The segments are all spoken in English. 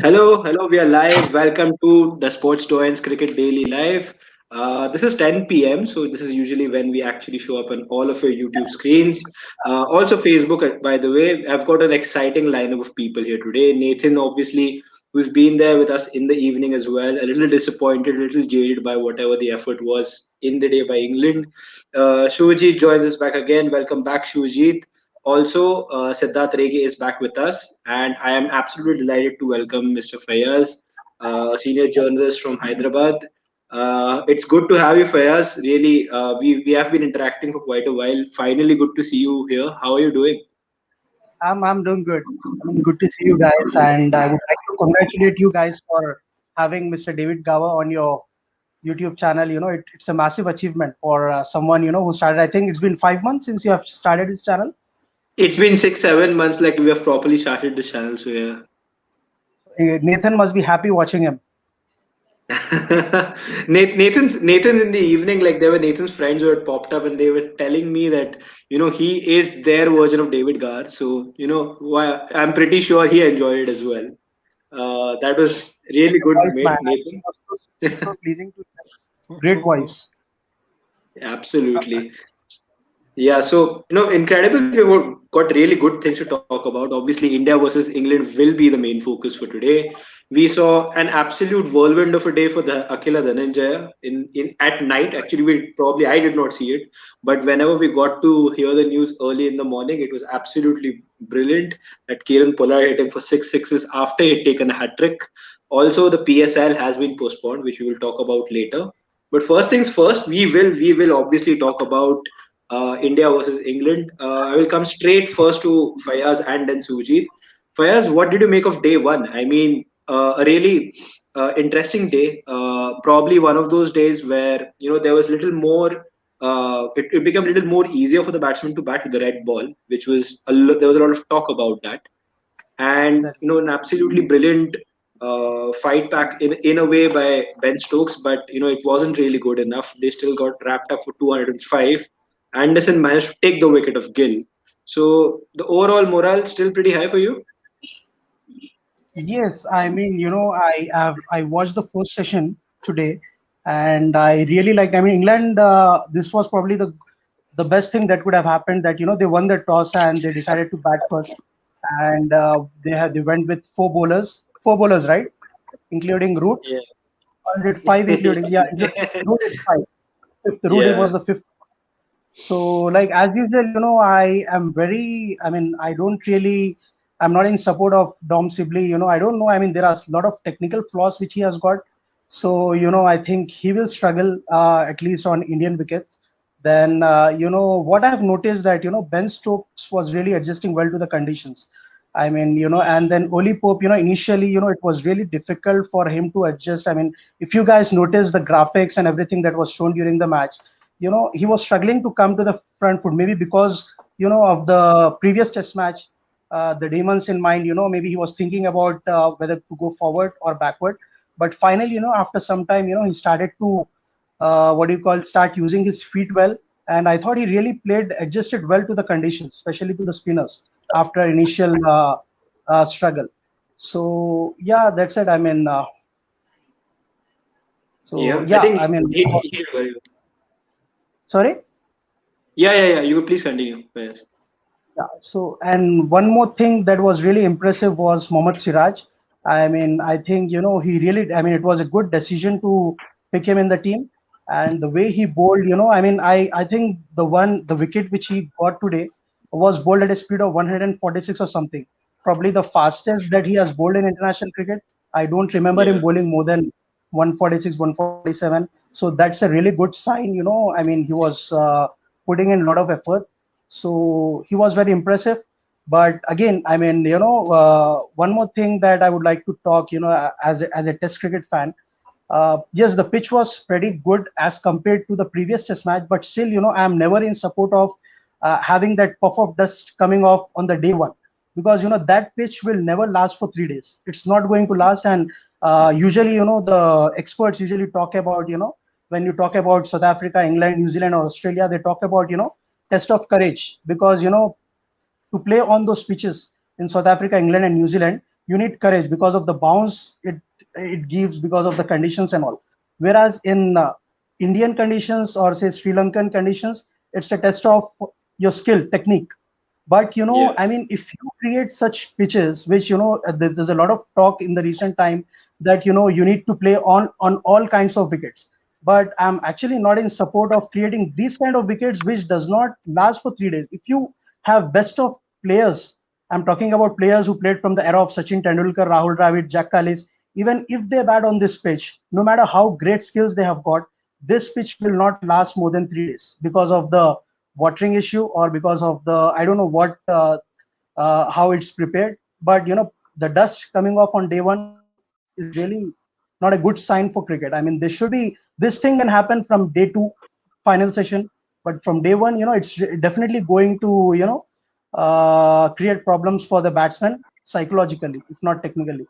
Hello, we are live. Welcome to the Sports Toyens Cricket Daily Live. This is 10 p.m., so this is usually when we actually show up on all of your YouTube screens. Also, Facebook, by the way. I've got an exciting lineup of people here today. Nathan, obviously, who's been there with us in the evening as well, a little disappointed, a little jaded by whatever the effort was in the day by England. Shuvajit joins us back again. Welcome back, Shuvajit. Also, Siddharth Rege is back with us, and I am absolutely delighted to welcome Mr. Fayaz, a senior journalist from Hyderabad. It's good to have you, Fayaz. Really, we have been interacting for quite a while. Finally, good to see you here. How are you doing? I'm doing good. I mean, good to see you guys, and I would like to congratulate you guys for having Mr. David Gawa on your YouTube channel. It's a massive achievement for someone who started. I think it's been 5 months since you have started his channel. It's been 6, 7 months like we have properly started this channel, so yeah. Nathan must be happy watching him. Nathan's in the evening, like there were Nathan's friends who had popped up and they were telling me that he is their version of David Garr. So why I'm pretty sure he enjoyed it as well. That was really Your good, voice, man. mate, I think Nathan. it was so pleasing to hear. Great voice. Absolutely. Yeah, so incredible. We've got really good things to talk about. Obviously, India versus England will be the main focus for today. We saw an absolute whirlwind of a day for the Akila Dhananjaya in at night. Actually, I did not see it, but whenever we got to hear the news early in the morning, it was absolutely brilliant that Kieran Pollard hit him for 6 sixes after he had taken a hat trick. Also, the PSL has been postponed, which we will talk about later. But first things first, we will obviously talk about India versus England. I will come straight first to Fayaz and then Sujit. Fayaz, what did you make of day one? I mean, a really interesting day. Probably one of those days where there was little more. It became a little more easier for the batsman to bat with the red ball, which was there was a lot of talk about that, and That an absolutely brilliant fight back in a way by Ben Stokes, but it wasn't really good enough. They still got wrapped up for 205. Anderson managed to take the wicket of Gill. So the overall morale still pretty high for you. Yes, I mean, I watched the first session today, and I really liked. I mean, England. This was probably the best thing that could have happened. That they won the toss and they decided to bat first, and they went with four bowlers, right, including Root. Yeah. Or is it five including? Yeah, Root is five. Fifth, Root Yeah. was the fifth. So, like as usual, I am very. I mean, I don't really. I'm not in support of Dom Sibley. I don't know. I mean, there are a lot of technical flaws which he has got. So, I think he will struggle at least on Indian wickets. Then, what I've noticed that Ben Stokes was really adjusting well to the conditions. I mean, and then Oli Pope, initially, it was really difficult for him to adjust. I mean, if you guys notice the graphics and everything that was shown during the match, he was struggling to come to the front foot, maybe because of the previous test match, the demons in mind. Maybe he was thinking about whether to go forward or backward. But finally, after some time, he started to what do you call start using his feet well, and I thought he really played adjusted well to the conditions, especially to the spinners after initial struggle. So yeah, that's it. I mean, so Yeah. I yeah, I think mean, he did very well. sorry. Yeah. You could please continue, Fayaz. Yeah. So, and one more thing that was really impressive was Mohammad Siraj. I mean, I think, he really, I mean, it was a good decision to pick him in the team. And the way he bowled, I mean, I think the wicket which he got today was bowled at a speed of 146 or something. Probably the fastest that he has bowled in international cricket. I don't remember him Yeah. bowling more than 146, 147. So that's a really good sign, I mean, he was putting in a lot of effort, so he was very impressive. But again, I mean, one more thing that I would like to talk, as a Test cricket fan. Yes, the pitch was pretty good as compared to the previous Test match, but still, I am never in support of having that puff of dust coming off on the day one, because that pitch will never last for 3 days. It's not going to last, and usually, the experts usually talk about, when you talk about South Africa, England, New Zealand, or Australia, they talk about test of courage, because to play on those pitches in South Africa, England, and New Zealand, you need courage because of the bounce it gives, because of the conditions and all. Whereas in Indian conditions or say Sri Lankan conditions, it's a test of your skill, technique. But Yeah. I mean, if you create such pitches, which there's a lot of talk in the recent time that you need to play on all kinds of wickets. But I'm actually not in support of creating these kind of wickets which does not last for 3 days. If you have best of players, I'm talking about players who played from the era of Sachin Tendulkar, Rahul Dravid, Jack Callis. Even if they bat on this pitch, no matter how great skills they have got, this pitch will not last more than 3 days because of the watering issue, or because of the, I don't know what, how it's prepared. But the dust coming off on day one is really not a good sign for cricket. I mean, this thing can happen from day two, final session, but from day one, it's definitely going to create problems for the batsman psychologically, if not technically.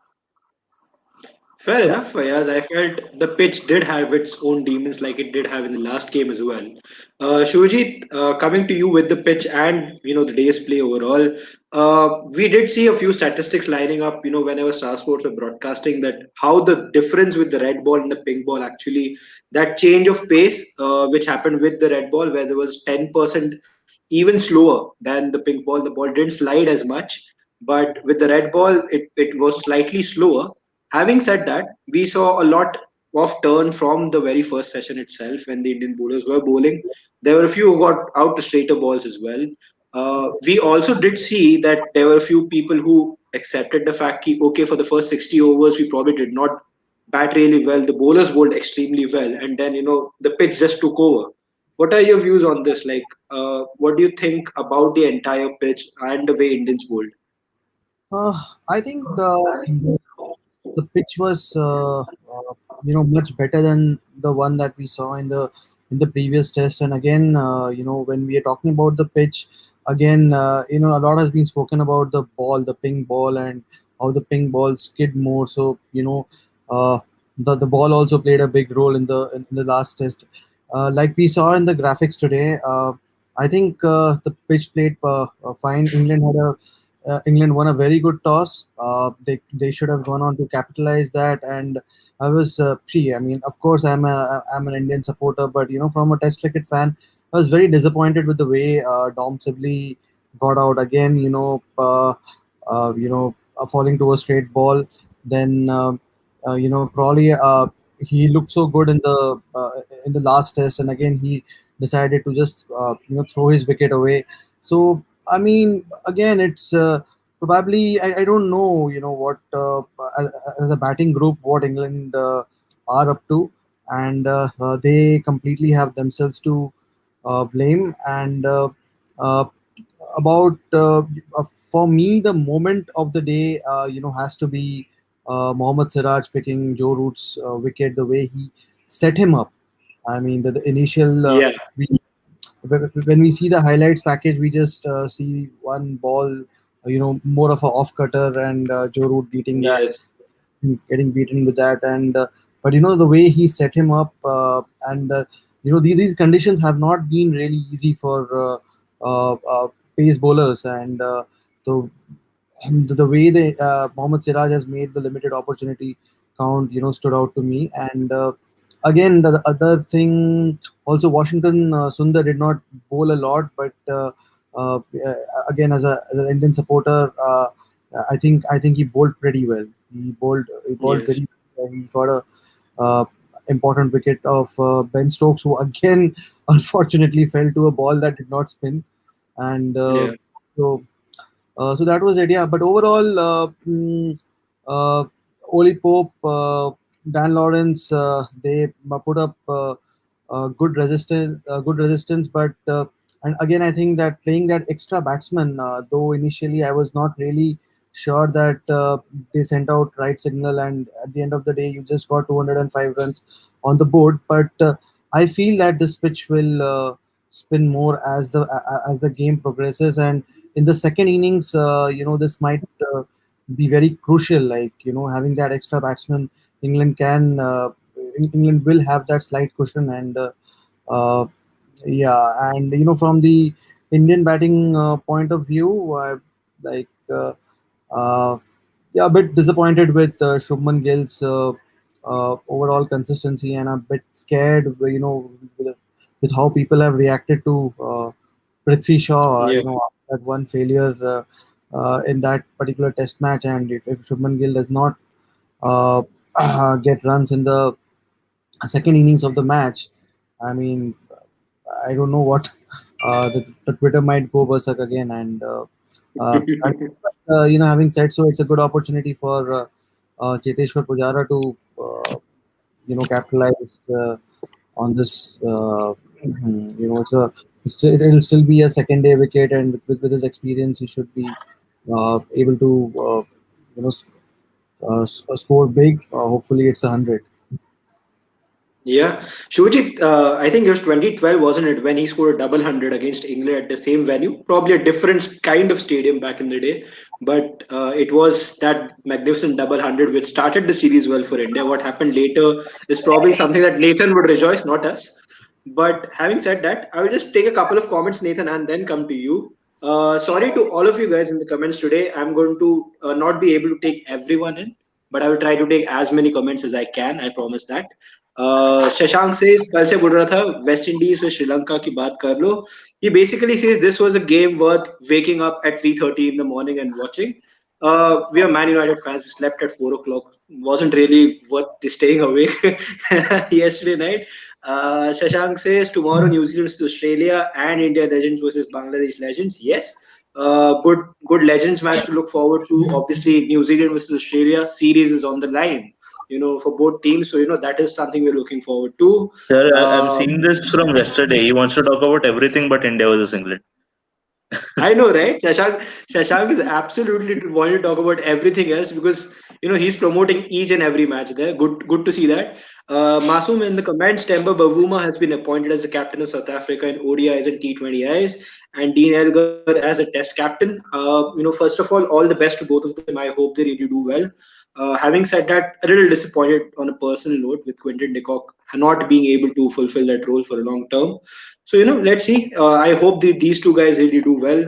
Fair Yeah. enough, Fayaz. I felt the pitch did have its own demons, like it did have in the last game as well. Shurjit, coming to you with the pitch and the day's play overall, we did see a few statistics lining up. Whenever Star Sports were broadcasting that how the difference with the red ball and the pink ball actually, that change of pace which happened with the red ball, where there was 10% even slower than the pink ball. The ball didn't slide as much, but with the red ball, it was slightly slower. Having said that, we saw a lot of turn from the very first session itself when the Indian bowlers were bowling. There were a few who got out to straighter balls as well. We also did see that there were a few people who accepted the fact that, okay, for the first 60 overs, we probably did not bat really well. The bowlers bowled extremely well, and then the pitch just took over. What are your views on this? Like, what do you think about the entire pitch and the way Indians bowled? I think the pitch was much better than the one that we saw in the previous test. And again, when we are talking about the pitch, again, a lot has been spoken about the ball, the pink ball, and how the pink ball skid more. So uh, the ball also played a big role in the last test. Like we saw in the graphics today, I think the pitch played fine. England won a very good toss. They should have gone on to capitalize that. And I was I mean, of course, I'm an Indian supporter, but from a Test cricket fan, I was very disappointed with the way Dom Sibley got out again. Falling to a straight ball. Then Crawley, he looked so good in the last test, and again he decided to just throw his wicket away. So I mean, again, it's probably I don't know, what as a batting group, what England are up to, and they completely have themselves to blame. And uh, about for me, the moment of the day, has to be Mohammad Siraj picking Joe Root's wicket. The way he set him up. I mean, the initial Yeah. we when we see the highlights package, we just see one ball, more of a off cutter, and Joe Root beating that, Yes. getting beaten with that. And but the way he set him up, and these conditions have not been really easy for pace bowlers. And the the way Mohammad Siraj has made the limited opportunity count, stood out to me. And again, the other thing, also Washington Sundar did not bowl a lot, but uh, again, as an Indian supporter, I think he bowled pretty well. He bowled Yes. very well. He got a uh, important wicket of Ben Stokes, who again unfortunately fell to a ball that did not spin. And Yeah. so so that was it, yeah. But overall, uh, Oli Pope, Dan Lawrence, they put up good resistance. But and again, I think that playing that extra batsman, though initially I was not really sure that they sent out right signal, and at the end of the day, you just got 205 runs on the board. But I feel that this pitch will spin more as the game progresses, and in the second innings, this might be very crucial. Like having that extra batsman, England can England will have that slight cushion. And uh, yeah, and from the Indian batting point of view, like uh, yeah, a bit disappointed with Shubman Gill's overall consistency, and a bit scared, with how people have reacted to Prithvi Shaw, Yeah. after that one failure in that particular test match. And if Shubman Gill does not uh, get runs in the second innings of the match, I mean, I don't know what the Twitter might go berserk again. And having said so, it's a good opportunity for Cheteshwar Pujara to capitalize on this. It'll still be a second day wicket, and with his experience, he should be able to score big. Hopefully, it's 100. Yeah, Shujit, I think it was 2012, wasn't it, when he scored a double hundred against England at the same venue? Probably a different kind of stadium back in the day, but it was that magnificent double hundred which started the series well for India. What happened later is probably something that Nathan would rejoice, not us. But having said that, I will just take a couple of comments, Nathan, and then come to you. Sorry to all of you guys in the comments today. I'm going to not be able to take everyone in, but I will try to take as many comments as I can. I promise that. Shashank says कल से बोल रहा था West Indies with Sri Lanka की बात कर लो. He basically says this was a game worth waking up at 3:30 in the morning and watching. We are Man United fans. We slept at 4 o'clock. Wasn't really worth staying awake yesterday night. Shashank says tomorrow New Zealand versus Australia and India legends versus Bangladesh legends. Yes, good legends match to look forward to. Obviously, New Zealand versus Australia series is on the line. For both teams. So that is something we're looking forward to. Sir, I'm Uh, seeing this from yesterday. He wants to talk about everything but India versus England. I know, right? Shashank is absolutely wanting to talk about everything else because he's promoting each and every match there. Good to see that. Masum in the comments, Temba Bavuma has been appointed as the captain of South Africa in ODIs and T20Is, and Dean Elgar as a Test captain. First of all the best to both of them. I hope they really do well. Having said that, a little disappointed on a personal note with Quinton de Kock not being able to fulfill that role for a long term. So let's see. I hope these two guys really do well.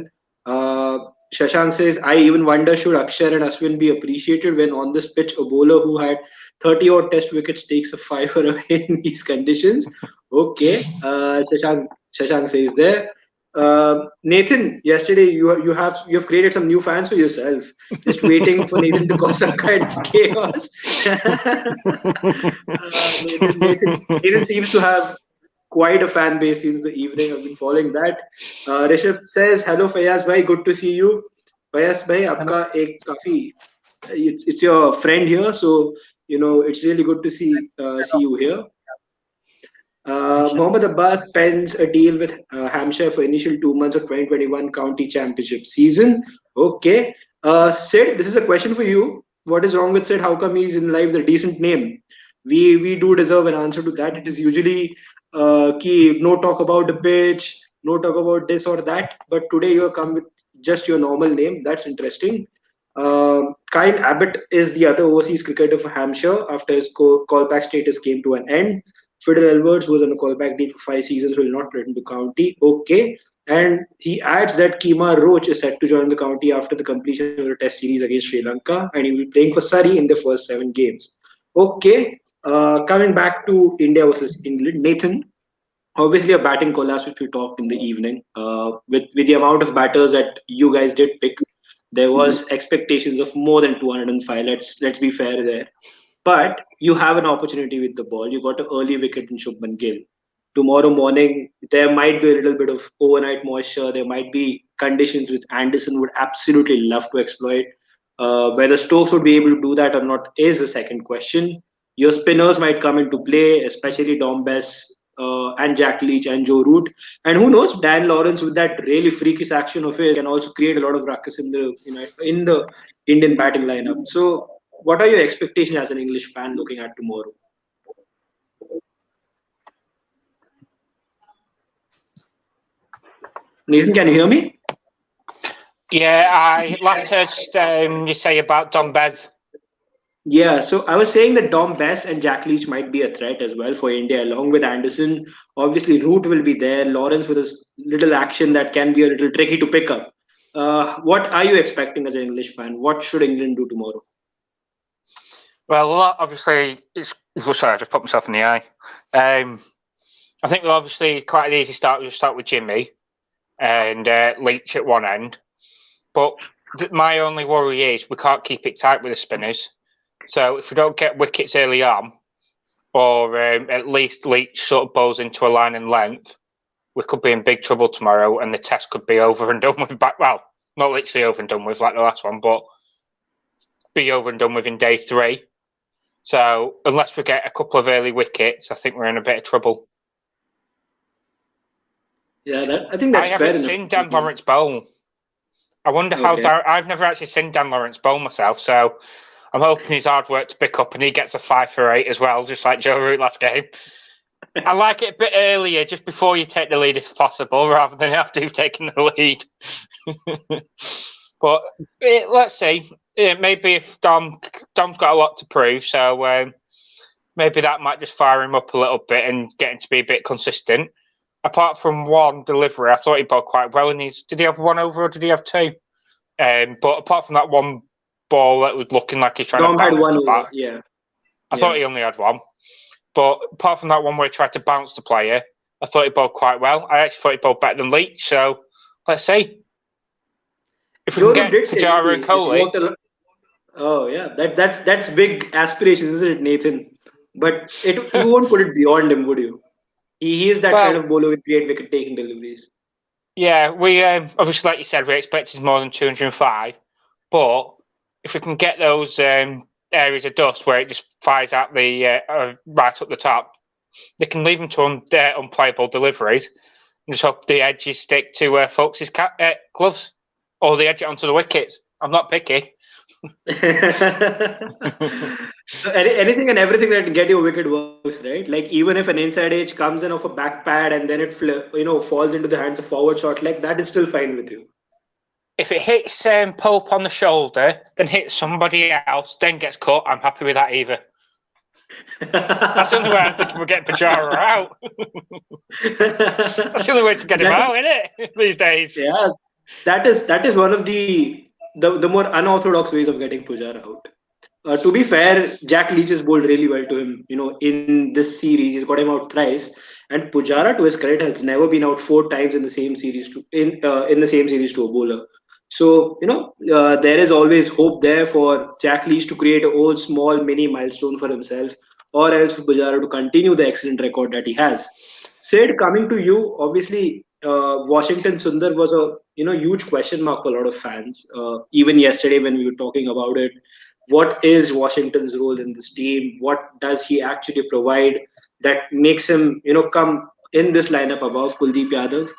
Shashank says, I even wonder should Akshar and Ashwin be appreciated when on this pitch a bowler who had 30 odd test wickets takes a fiver away in these conditions. Okay, Shashank says there. Nathan, yesterday you have created some new fans for yourself. Just waiting for Nathan to cause some kind of chaos. Nathan seems to have quite a fan base since the evening. I've been following that. Rishabh says, "Hello Fayaz bhai, good to see you." Fayaz bhai, आपका एक काफी it's your friend here, so it's really good to see you here. Mohammad Abbas pens a deal with Hampshire for initial 2 months of 2021 county championship season. Okay. Sid, this is a question for you. What is wrong with Sid? How come he's in life with a decent name? We do deserve an answer to that. It is usually no talk about the pitch, no talk about this or that. But today you have come with just your normal name. That's interesting. Kyle Abbott is the other overseas cricketer for Hampshire after his callback status came to an end. Fiddle Edwards was on a callback deal for 5 seasons, will not return to county. Okay. And he adds that Kemar Roach is set to join the county after the completion of the test series against Sri Lanka, and he will be playing for Surrey in the first 7 games. Okay. Coming back to India versus England, Nathan, obviously a batting collapse which we talked in the evening. With the amount of batters that you guys did pick, there was expectations of more than 205. Let's be fair there. But you have an opportunity with the ball. You got an early wicket in Shubman Gill. Tomorrow morning, there might be a little bit of overnight moisture. There might be conditions which Anderson would absolutely love to exploit. Whether Stokes would be able to do that or not is the second question. Your spinners might come into play, especially Dom Bess and Jack Leach and Joe Root. And who knows, Dan Lawrence with that really freakish action of his can also create a lot of ruckus in the Indian batting lineup. So what are your expectations as an English fan looking at tomorrow? Nathan, can you hear me? Yeah, I last heard you say about Don Bez. Yeah, so I was saying that Dom Bess and Jack Leach might be a threat as well for India, along with Anderson. Obviously, Root will be there. Lawrence with his little action that can be a little tricky to pick up. What are you expecting as an English fan? What should England do tomorrow? Well, obviously, it's. Oh, sorry, I just put myself in the eye. I think we'll obviously quite an easy start. We'll start with Jimmy and Leach at one end. But my only worry is we can't keep it tight with the spinners. So if we don't get wickets early on, or at least Leach sort of bowls into a line in length, we could be in big trouble tomorrow, and the test could be over and done with. Well, not literally over and done with like the last one, but be over and done with in day 3. So unless we get a couple of early wickets, I think we're in a bit of trouble. Yeah, I think I that's fair haven't enough. seen Dan Lawrence bowl. I wonder how. Okay. I've never actually seen Dan Lawrence bowl myself, so I'm hoping his hard work to pick up and he gets a 5 for 8 as well, just like Joe Root last game. I like it a bit earlier, just before you take the lead if possible, rather than after you've taken the lead. But let's see. Maybe if Dom's got a lot to prove, so maybe that might just fire him up a little bit and get him to be a bit consistent. Apart from one delivery, I thought he bowled quite well. And did he have 1 over or did he have 2? But apart from that one ball that was looking like he's trying Dom to had bounce one the over. bat, Yeah. I thought he only had 1. But apart from that one where he tried to bounce the player, I thought he bowled quite well. I actually thought he bowled better than Leach. So let's see. If we Joe can Root get did say Pujara and he's Kohli, worked a lot. Oh yeah, that's big aspirations, isn't it, Nathan? But you won't put it beyond him, would you? He is that kind well, of bowler with great wicket taking deliveries. yeah, we obviously, like you said, we expected more than 205. But if we can get those areas of dust where it just fires out the right up the top, they can leave them to unplayable deliveries and just hope the edges stick to folks' gloves or they edge it onto the wickets. I'm not picky. So anything and everything that can get you a wicket works, right? Like even if an inside edge comes in off a back pad and then it falls into the hands of forward short leg, that is still fine with you. If it hits Pope on the shoulder, then hits somebody else, then gets cut, I'm happy with that either. That's the only way I'm thinking we're getting Pujara out. That's the only way to get him out, isn't it? These days. Yeah, that is one of the more unorthodox ways of getting Pujara out. To be fair, Jack Leach has bowled really well to him. In this series, he's got him out thrice, and Pujara, to his credit, has never been out 4 times in the same series in the same series to a bowler. So there is always hope there for Jack Leach to create a whole small mini milestone for himself, or else for Pujara to continue the excellent record that he has. Sid, coming to you, obviously, Washington Sundar was a huge question mark for a lot of fans. Even yesterday when we were talking about it, what is Washington's role in this team? What does he actually provide that makes him come in this lineup above Kuldeep Yadav?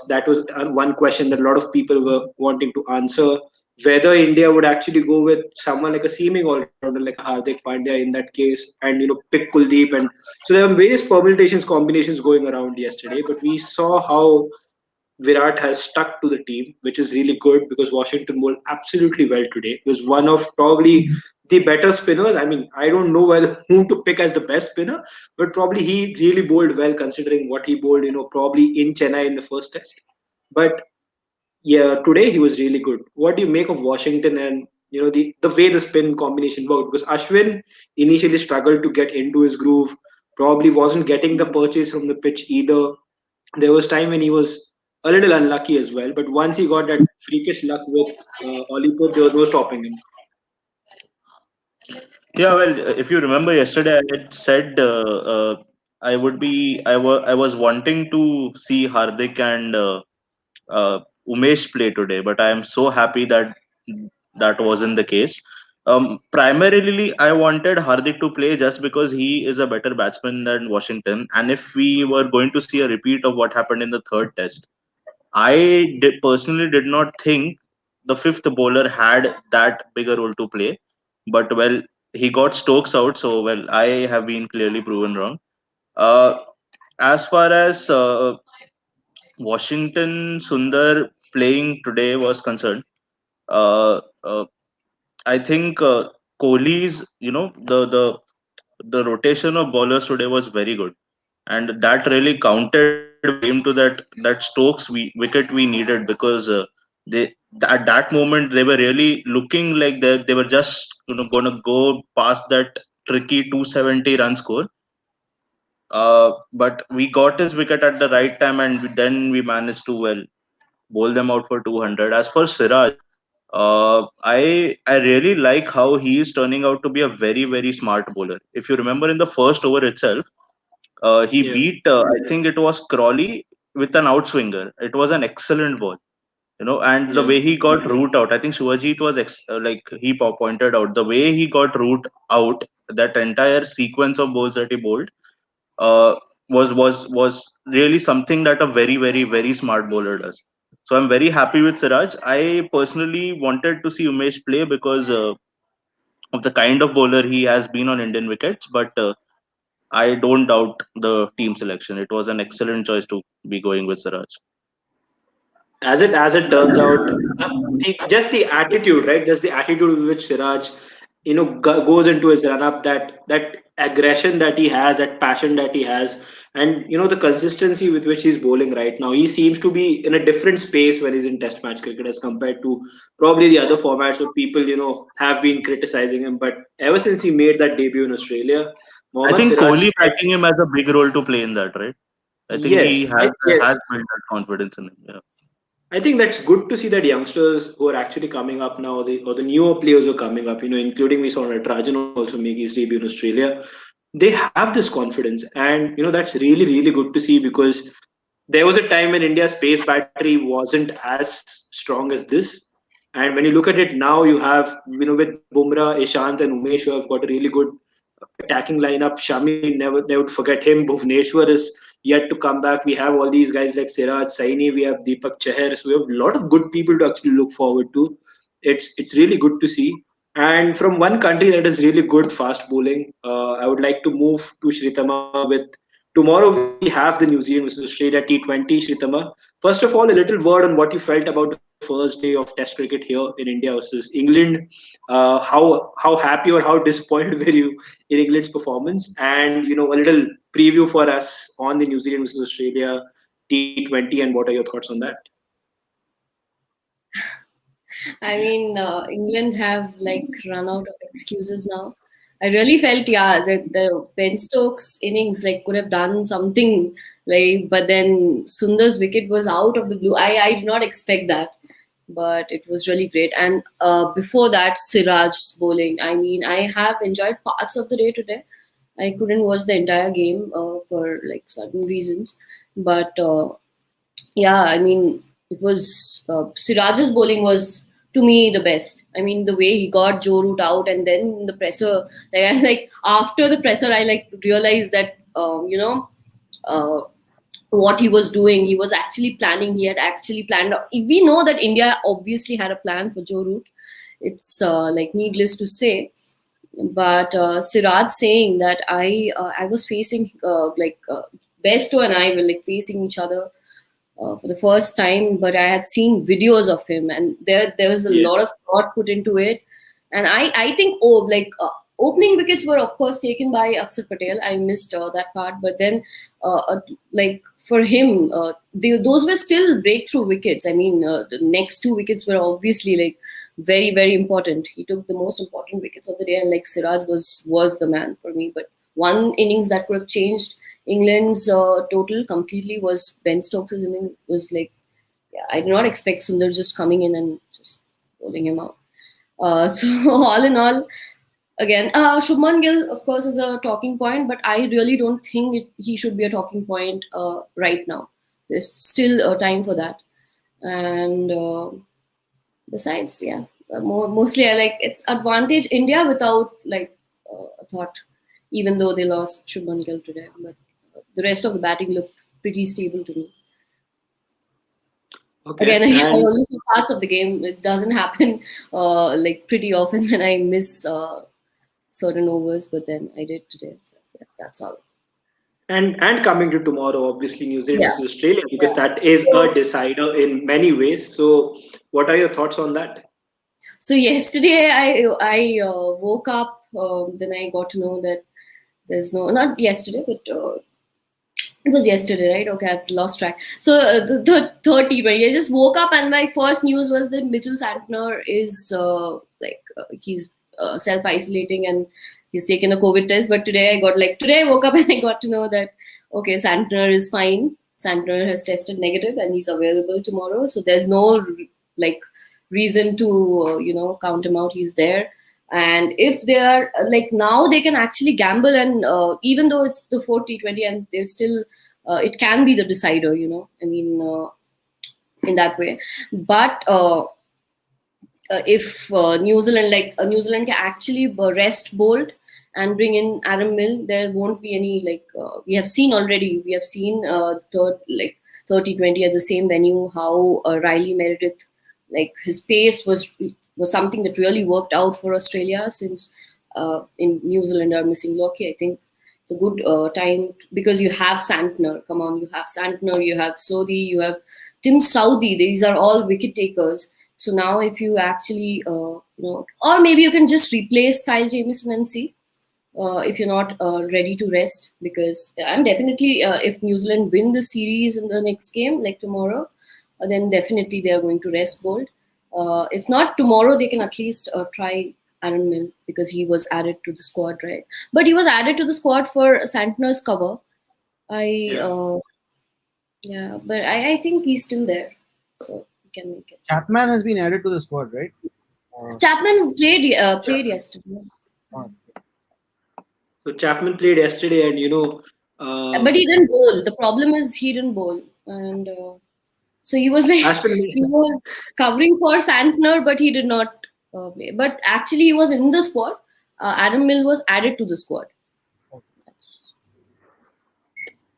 That was one question that a lot of people were wanting to answer. Whether India would actually go with someone like a seeming all-rounder like Hardik Pandya in that case, and pick Kuldeep, and so there were various permutations, combinations going around yesterday. But we saw how Virat has stuck to the team, which is really good because Washington bowled absolutely well today. He was one of probably the better spinners. I mean, I don't know whether whom to pick as the best spinner, but probably he really bowled well considering what he bowled, probably in Chennai in the first test. But yeah, today he was really good. What do you make of Washington and the way the spin combination worked? Because Ashwin initially struggled to get into his groove, probably wasn't getting the purchase from the pitch either. There was time when he was a little unlucky as well, but once he got that freakish luck with Olipur, there was no stopping him. Yeah, well, if you remember yesterday, I had said I was wanting to see Hardik and Umesh play today, but I am so happy that that wasn't the case. Primarily, I wanted Hardik to play just because he is a better batsman than Washington, and if we were going to see a repeat of what happened in the third test, personally did not think the fifth bowler had that bigger role to play. But well, he got Stokes out, so well, I have been clearly proven wrong. Uh, as far as Washington Sundar playing today was concerned, uh, uh, I think Kohli's, the rotation of bowlers today was very good, and that really counted when it came to that Stokes wicket we needed because they at that moment they were really looking like they were just going to go past that tricky 270 run score. But we got his wicket at the right time, and then we managed to bowl them out for 200. As for Siraj, I really like how he is turning out to be a very very smart bowler. If you remember in the first over itself, he Yeah. beat I think it was Crawley with an outswinger. It was an excellent ball, and the Yeah. way he got root out. I think Shivajit was like he pointed out the way he got root out. That entire sequence of balls that he bowled uh, was really something that a very very very smart bowler does. So I'm very happy with Siraj. I personally wanted to see Umesh play because of the kind of bowler he has been on Indian wickets, but I don't doubt the team selection. It was an excellent choice to be going with Siraj. As it turns out, just the attitude, right? Just the attitude with which Siraj, goes into his run up, that aggression that he has, that passion that he has, and the consistency with which he's bowling right now. He seems to be in a different space when he's in Test match cricket as compared to probably the other formats where people have been criticizing him. But ever since he made that debut in Australia, I Mohammad think Siraj, Kohli backing him has a big role to play in that, right? I think he has yes, built that confidence in him. Yeah. I think that's good to see that youngsters who are actually coming up now, or the newer players who are coming up, including we saw Natarajan also make his debut in Australia. They have this confidence, and that's really really good to see, because there was a time when India's pace battery wasn't as strong as this. And when you look at it now, you have with Bumrah, Ishant, and Umesh, who have got a really good attacking lineup. Shami, never forget him. Bhuvneshwar is yet to come back. We have all these guys like Siraj, Saini. We have Deepak Chahar. So we have a lot of good people to actually look forward to. It's really good to see. And from one country that is really good fast bowling, I would like to move to Shritama with. Tomorrow we have the New Zealand versus Australia T20. Shritama, first of all, a little word on what you felt about the first day of Test cricket here in India versus England. How happy or how disappointed were you in England's performance, and a little preview for us on the New Zealand versus Australia T20, and what are your thoughts on that? I mean, England have like run out of excuses now. I really felt, yeah, that the Ben Stokes innings like could have done something, like, but then Sundar's wicket was out of the blue. I did not expect that, but it was really great. And before that, Siraj's bowling. I mean, I have enjoyed parts of the day today. I couldn't watch the entire game for like certain reasons, but yeah, I mean, it was Siraj's bowling was to me the best. I mean, the way he got Joe Root out, and then the presser, like, like after the presser, I like realized that uh, what he was doing, he was actually planning. He had actually planned. We know that India obviously had a plan for Joe Root. It's like needless to say, but Siraj saying that I was facing Besto and I were like facing each other for the first time, but I had seen videos of him, and there was a lot of Yes. thought put into it. And I think opening wickets were of course taken by Akshar Patel. I missed that part, but then like for him, those were still breakthrough wickets. I mean, the next two wickets were obviously like very very important. He took the most important wickets of the day, and like Siraj was the man for me. But one innings that could have changed England's total completely was Ben Stokes' inning. Was like, yeah, I did not expect Sundar just coming in and just bowling him out. So all in all, again, Shubman Gill, of course, is a talking point, but I really don't think he should be a talking point right now. There's still time for that. And besides, yeah, mostly I like it's advantage India without like a thought, even though they lost Shubman Gill today. But the rest of the batting looked pretty stable to me. Again, Okay. I And only saw parts of the game. It doesn't happen like pretty often when I miss certain overs, but then I did today. So yeah, that's all. and coming to tomorrow, obviously New Zealand Yeah. versus Australia, because Yeah. that is a So, decider in many ways. So, what are your thoughts on that? so yesterday I woke up. Then I got to know that there's no, not yesterday, but It was yesterday, right? Okay, I've lost track. So the third T20, I just woke up and my first news was that Mitchell Santner is he's self isolating and he's taken a COVID test. But today I woke up and I got to know that okay, Santner is fine. Santner has tested negative and he's available tomorrow. So there's no like reason to count him out. He's there. And if they are like now, they can actually gamble, and even though it's the fourth T20, and they're still, it can be the decider. I mean, in that way. But if New Zealand can actually rest Bolt and bring in Adam Mill, there won't be any we have seen already. We have seen third T20 at the same venue how Riley Meredith, like his pace was something that really worked out for Australia, since in New Zealand are missing Lockie. I think it's a good time because you have Santner. Come on, you have Santner, you have Sodhi, you have Tim Southee. These are all wicket takers. So now, if you actually, or maybe you can just replace Kyle Jamieson and see if you're not ready to rest. Because I'm definitely, if New Zealand win the series in the next game, like tomorrow, then definitely they are going to rest Bolt. If not tomorrow, they can at least try Aaron Mill because he was added to the squad, right? But he was added to the squad for Santner's cover. But I think he's still there, so he can make it. Chapman has been added to the squad, right? Chapman played yesterday. So Chapman played yesterday, and but he didn't bowl. The problem is he didn't bowl, and so he was he was covering for Santner, but he did not play. But actually, he was in the squad. Adam Mill was added to the squad.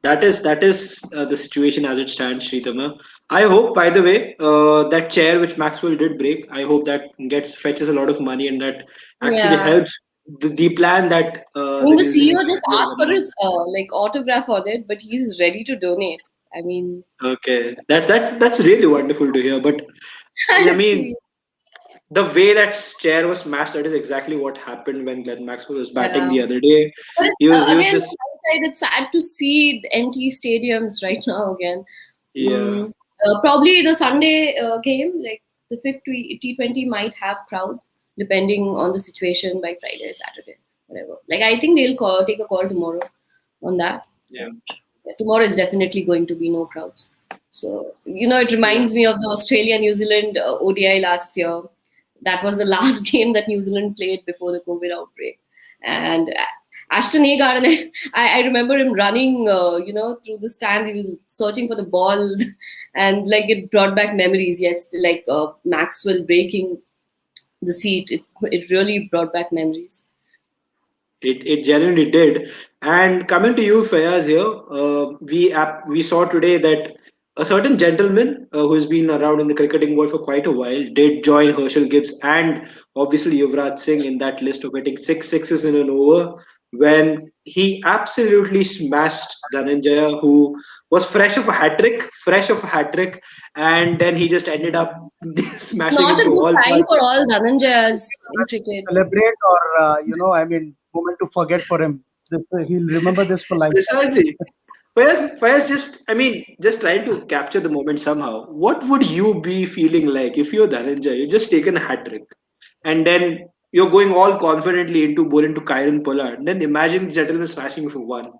That is the situation as it stands, Sritama. I hope, by the way, that chair which Maxwell did break, I hope that fetches a lot of money, and that actually helps the plan that. The CEO just asked for his autograph on it, but he's ready to donate. I mean, okay, that's really wonderful to hear. But I mean, the way that chair was smashed, that is exactly what happened when Glenn Maxwell was batting the other day. He was just. It's sad to see the empty stadiums right now again. Yeah. Probably the Sunday game, like the fifth T20, might have crowd depending on the situation by Friday, Saturday, whatever. Like I think they'll take a call tomorrow on that. Yeah. Tomorrow is definitely going to be no crowds. So it reminds me of the Australia-New Zealand ODI last year. That was the last game that New Zealand played before the COVID outbreak, and Ashton Agar, and I remember him running, through the stand. He was searching for the ball, and it brought back memories. Yes, Maxwell breaking the seat. It really brought back memories. It genuinely did. And coming to you, Fayaz here, we saw today that a certain gentleman who's been around in the cricketing world for quite a while did join Herschel Gibbs and obviously Yuvraj Singh in that list of hitting 6 sixes in an over, when he absolutely smashed Dhananjaya, who was fresh of a hat trick, and then he just ended up smashing Not into all a good time points. for all Dhananjayas in cricket. Celebrate or moment to forget for him. He'll remember this for life. Precisely. Fayaz, just trying to capture the moment somehow. What would you be feeling like if you're Dhananjay? You've just taken a hat trick, and then you're going all confidently into bowling to Kyron Pollard. And then imagine the gentleman smashing for 1,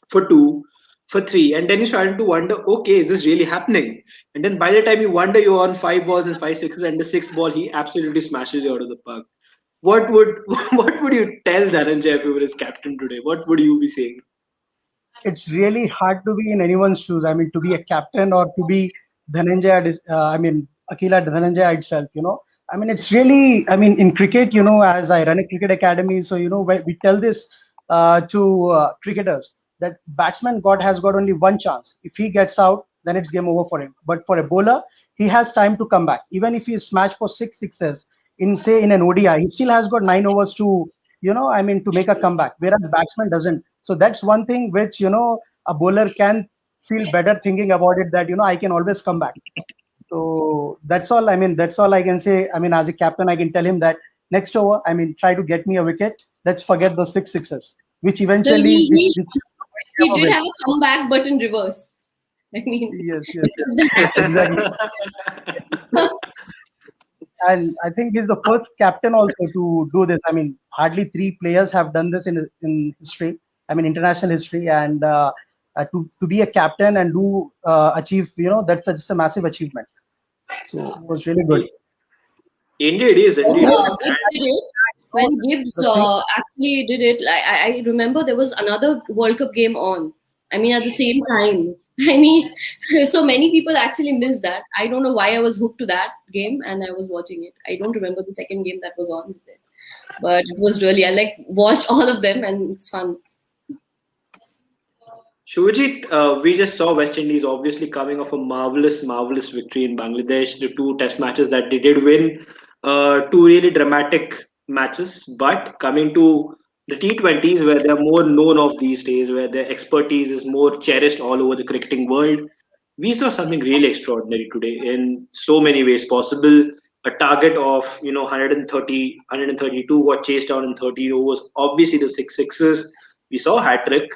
for 2, for 3, and then you're starting to wonder, okay, is this really happening? And then by the time you wonder, you're on 5 balls and 5 sixes, and the 6th ball he absolutely smashes you out of the park. What would what would you tell Dhananjay if you were his captain today? What would you be saying? It's really hard to be in anyone's shoes. I mean, to be a captain or to be Dhananjaya, Akila Dhananjaya itself, I mean, it's really, in cricket, as I run a cricket academy, so, we tell this to cricketers that batsman has got only one chance. If he gets out, then it's game over for him. But for a bowler, he has time to come back. Even if he is smashed for 6 sixes in an ODI, he still has got 9 overs to, to make a comeback, whereas batsman doesn't. So that's one thing which, a bowler can feel better thinking about it, that, I can always come back. So that's all. That's all I can say. As a captain, I can tell him that next over, try to get me a wicket. Let's forget the 6 sixes, which eventually. he of did it. have a comeback, but in reverse. I mean, Yes, yes, exactly. And I think he's the first captain also to do this. I mean, hardly three players have done this in history. I mean, international history, and to be a captain and do achieve, that's just a massive achievement. So it was really good. Indeed is, when indeed is. Gibbs did it, when Gibbs The thing, actually did it, I remember there was another World Cup game on. I mean, at the same time. I mean, so many people actually missed that. I don't know why I was hooked to that game and I was watching it. I don't remember the second game that was on with it, but it was really, I like watched all of them and it's fun. Shuvajit, we just saw West Indies obviously coming off a marvelous, marvelous victory in Bangladesh. The two test matches that they did win, two really dramatic matches. But coming to the T20s, where they're more known of these days, where their expertise is more cherished all over the cricketing world, we saw something really extraordinary today in so many ways possible. A target of 130, 132 got chased down in 13 overs. Obviously, the six sixes. We saw a hat trick.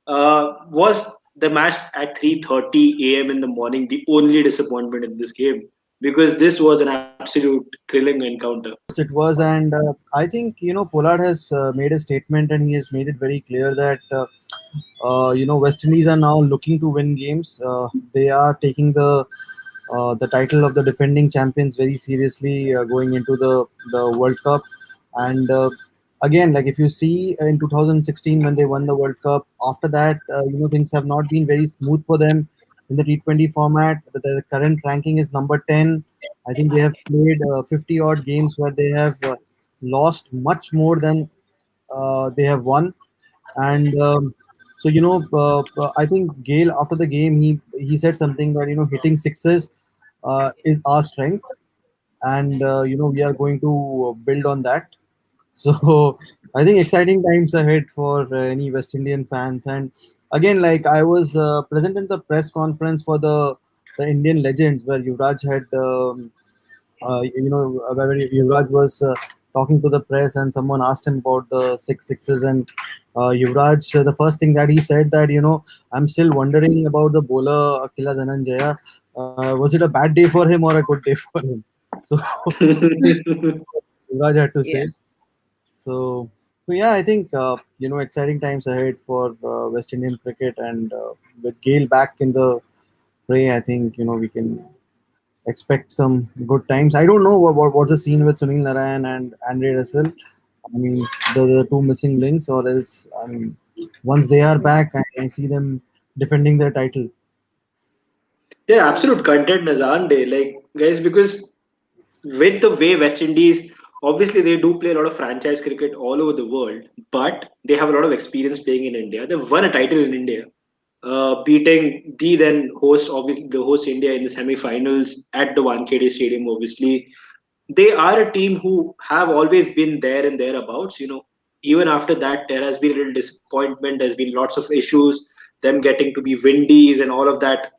Was the match at 3:30 a.m. in the morning the only disappointment in this game? Because this was an absolute thrilling encounter. It was, and I think Pollard has made a statement, and he has made it very clear that West Indies are now looking to win games. They are taking the title of the defending champions very seriously going into the World Cup. And again, like if you see in 2016 when they won the World Cup, after that, things have not been very smooth for them in the T20 format. The current ranking is number 10. I think they have played 50 odd games where they have lost much more than they have won. And so I think Gale after the game he said something that hitting sixes is our strength, and we are going to build on that. So I think exciting times ahead for any West Indian fans. And again, like I was present in the press conference for the Indian legends where Yuvraj had where Yuvraj was talking to the press, and someone asked him about the six sixes, and Yuvraj, the first thing that he said that I'm still wondering about the bowler Akila Dhananjaya. Was it a bad day for him or a good day for him? So Yuvraj had to Yeah. say. So, so yeah, I think exciting times ahead for West Indian cricket, and with Gale back in the fray, I think we can expect some good times. I don't know what's the scene with Sunil Narayan and Andre Russell. I mean, the two missing links, or else I mean, once they are back, I see them defending their title. They're absolute contenders, aren't they? Like, guys, because with the way West Indies, obviously they do play a lot of franchise cricket all over the world, but they have a lot of experience playing in India. They've won a title in India, beating the then host, obviously the host India in the semi-finals at the Wankhede Stadium. Obviously, they are a team who have always been there and thereabouts. Even after that, there has been a little disappointment. There's been lots of issues. Them getting to be windies and all of that.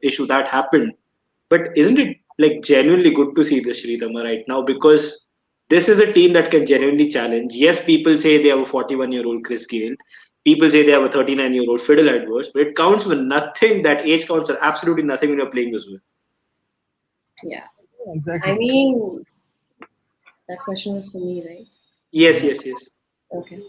Issue that happened. But isn't it like genuinely good to see this Sridhama right now? Because this is a team that can genuinely challenge. Yes, people say they have a 41-year-old Chris Gale. People say they have a 39-year-old Fiddle Edwards, but it counts for nothing. That age counts for absolutely nothing when you're playing this way. Yeah. Exactly. I mean, that question was for me, right? Yes, yes, yes. Okay.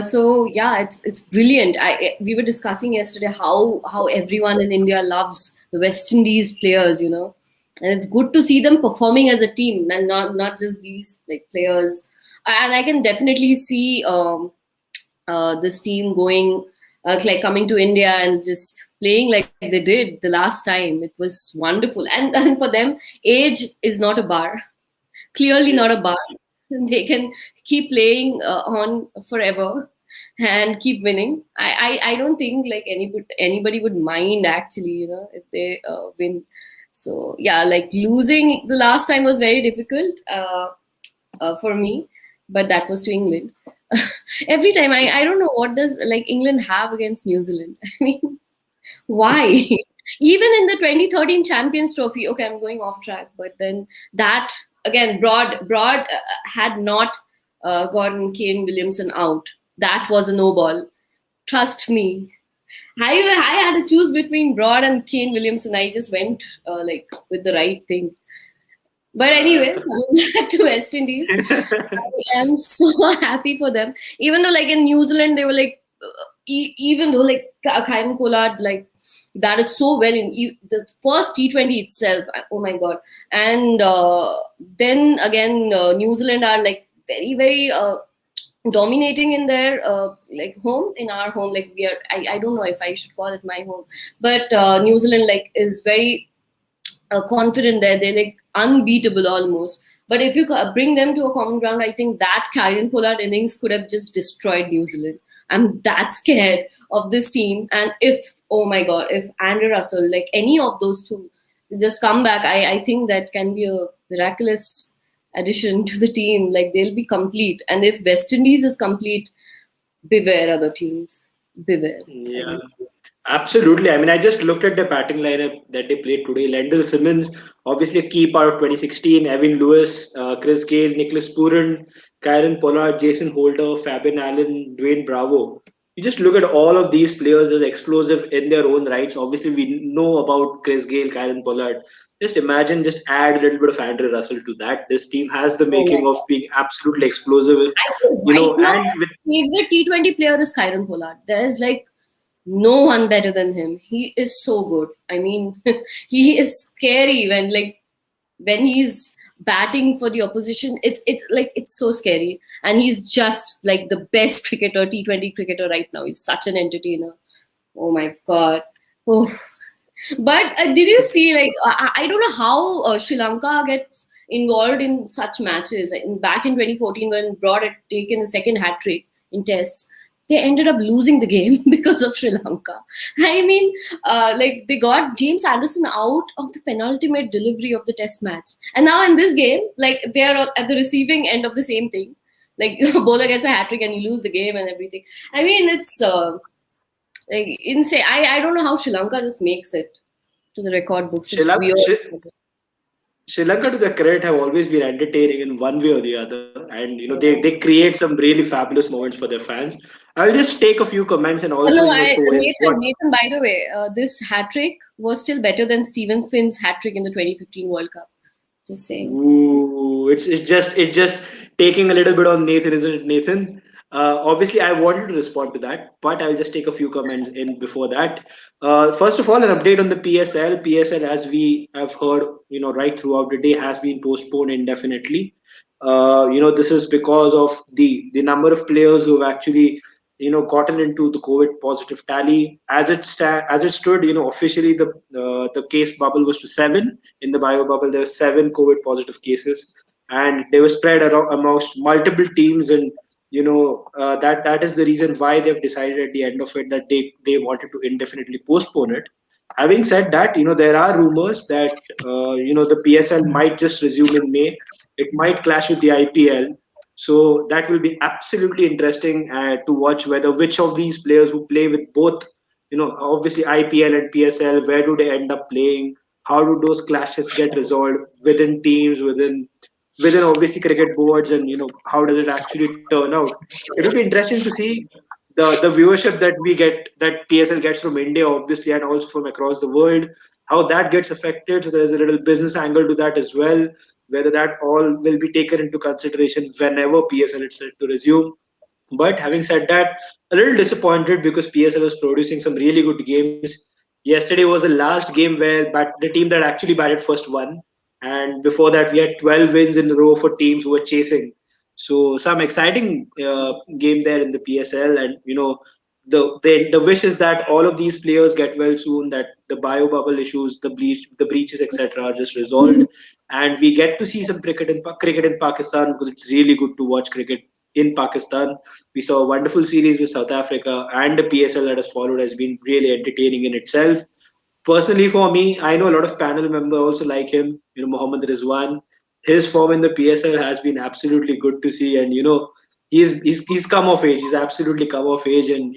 So yeah, it's brilliant. We were discussing yesterday how everyone in India loves the West Indies players, and it's good to see them performing as a team and not just these like players. And I can definitely see this team going like coming to India and just playing like they did the last time. It was wonderful, and for them, age is not a bar. Clearly not a bar. They can keep playing on forever and keep winning. I don't think like anybody would mind actually, if they win. So yeah, like losing the last time was very difficult for me, but that was to England. Every time I don't know what does like England have against New Zealand. I mean, why? Even in the 2013 Champions Trophy, okay, I'm going off track, but then that again, Broad had not gotten Kane Williamson out. That was a no ball. Trust me. I had to choose between Broad and Kane Williamson. I just went like with the right thing. But anyway, coming back to West Indies, I am so happy for them. Even though, like in New Zealand, they were like, even though like Kieran Pollard like batted so well in the first T20 itself. Oh my god! And then again, New Zealand are like very dominating in their like home, in our home. Like we are, I don't know if I should call it my home, but New Zealand like is very confident there. They're like unbeatable almost. But if you bring them to a common ground, I think that Kieran Pollard innings could have just destroyed New Zealand. I'm that scared of this team. And if, oh my God, if Andrew Russell, like any of those two, just come back, I think that can be a miraculous addition to the team. Like they'll be complete. And if West Indies is complete, beware other teams. Beware. Yeah, absolutely. I mean, I just looked at the batting lineup that they played today. Lendl Simmons, obviously a key part of 2016. Evan Lewis, Chris Gale, Nicholas Pooran, Kieran Pollard, Jason Holder, Fabian Allen, Dwayne Bravo. You just look at all of these players as explosive in their own rights. Obviously, we know about Chris Gale, Kieran Pollard. Just imagine, just add a little bit of Andrew Russell to that. This team has the Oh my making of being absolutely explosive. I think right now, And with my favorite T20 player is Kieran Pollard. There's like no one better than him. He is so good. I mean, he is scary when he's batting for the opposition. It's like it's so scary, and he's just like the best cricketer, T20 cricketer right now. He's such an entertainer. Oh my god. Oh. But did you see, like, I don't know how Sri Lanka gets involved in such matches. Back in 2014, when Broad had taken the second hat trick in tests, they ended up losing the game because of Sri Lanka. I mean, like, they got James Anderson out of the penultimate delivery of the test match. And now in this game, like, they are at the receiving end of the same thing. Like, bowler gets a hat trick and you lose the game and everything. I mean, it's like insane. I don't know how Sri Lanka just makes it to the record books. Sri It's Lanka, weird. Sri Lanka, to their credit, have always been entertaining in one way or the other, and they Yeah. they create some really fabulous moments for their fans. I'll just take a few comments and also No, throw in what. Nathan. By the way, this hat trick was still better than Stephen Finn's hat trick in the 2015 World Cup. Just saying. Ooh, it's just taking a little bit on Nathan, isn't it, Nathan? Obviously, I wanted to respond to that, but I'll just take a few comments in before that. First of all, an update on the PSL. PSL, as we have heard, right throughout the day, has been postponed indefinitely. This is because of the number of players who have actually gotten into the COVID positive tally. As it stood, officially the case bubble was to 7. In the bio bubble, there were 7 COVID positive cases, and they were spread around amongst multiple teams. And that is the reason why they've decided at the end of it that they wanted to indefinitely postpone it. Having said that, there are rumors that the PSL might just resume in May. It might clash with the IPL, so that will be absolutely interesting to watch whether which of these players who play with both, obviously IPL and PSL, where do they end up playing? How do those clashes get resolved within teams, within obviously cricket boards, and how does it actually turn out? It will be interesting to see the viewership that we get, that PSL gets from India, obviously, and also from across the world, how that gets affected. So there's a little business angle to that as well, whether that all will be taken into consideration whenever PSL is set to resume. But having said that, a little disappointed because PSL was producing some really good games. Yesterday was the last game where the team that actually batted first won, and before that we had 12 wins in a row for teams who were chasing. So some exciting game there in the PSL, and the wish is that all of these players get well soon, that the bio bubble issues, the breaches, etc., are just resolved, and we get to see some cricket in Pakistan, because it's really good to watch cricket in Pakistan. We saw a wonderful series with South Africa, and the PSL that has followed has been really entertaining in itself. Personally, for me, I know a lot of panel members also like him. Mohammad Rizwan. His form in the PSL has been absolutely good to see, and he's come of age. He's absolutely come of age, and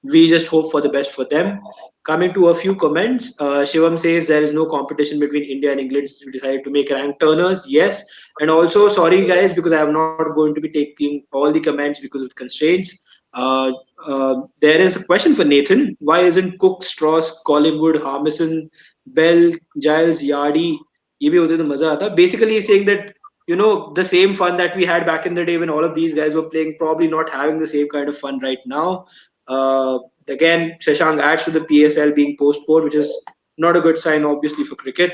we just hope for the best for them. Coming to a few comments, Shivam says there is no competition between India and England. We decided to make rank turners. Yes, and also sorry guys, because I am not going to be taking all the comments because of constraints. Uh, there is a question for Nathan. Why isn't Cook, Strauss, Collingwood, Harmison, Bell, Giles, Yardy? ये भी होते तो मजा आता. Basically, he's saying that the same fun that we had back in the day when all of these guys were playing, probably not having the same kind of fun right now. Again, Shashank adds to the PSL being postponed, which is not a good sign, obviously, for cricket.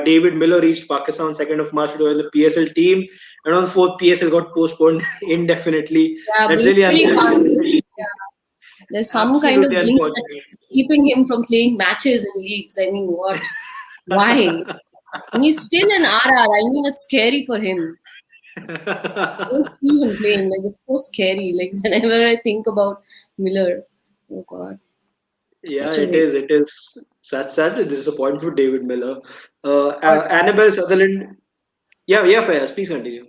David Miller reached Pakistan 2nd of March to join the PSL team, and on 4th PSL got postponed indefinitely. Yeah, That's really basically, unfortunate. there's some kind of Absolutely jinx that's unfortunate. keeping him from playing matches in leagues. I mean, what? Why? And he's still in RR. I mean, it's scary for him. I don't see him playing. Like, it's so scary. Like, whenever I think about Miller, oh God, Yeah, such a it waste. is. It is such a disappointment for David Miller. But Annabelle Sutherland. Yeah, yeah, Fayaz, please continue.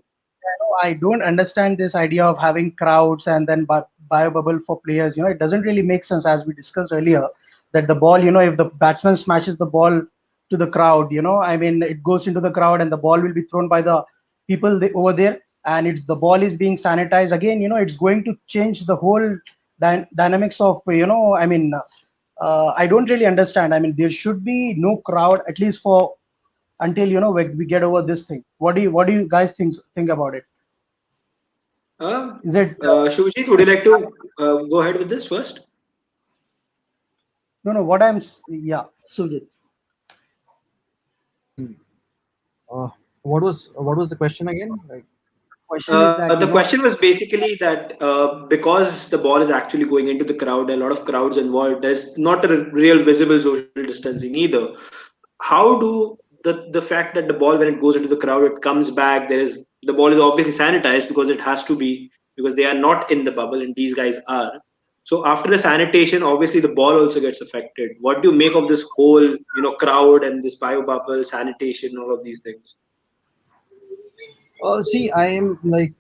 I don't understand this idea of having crowds and then bio bubble for players. It doesn't really make sense, as we discussed earlier, that the ball, if the batsman smashes the ball to the crowd, I mean, it goes into the crowd and the ball will be thrown by the people over there, and it's the ball is being sanitized again. It's going to change the whole dynamics of, I mean, I don't really understand. I mean, there should be no crowd at least for until we get over this thing. What do you guys think about it? Uh, Is it Shuvjit, would you like to go ahead with this first? no, yeah, Sujit. Uh, what was the question again? Like, Question is that The question was basically that because the ball is actually going into the crowd, a lot of crowds involved, there's not a real visible social distancing either. How do the fact that the ball, when it goes into the crowd, it comes back, the ball is obviously sanitized because it has to be, because they are not in the bubble and these guys are. So after the sanitation, obviously the ball also gets affected. What do you make of this whole crowd and this bio bubble sanitation, all of these things? see, I am like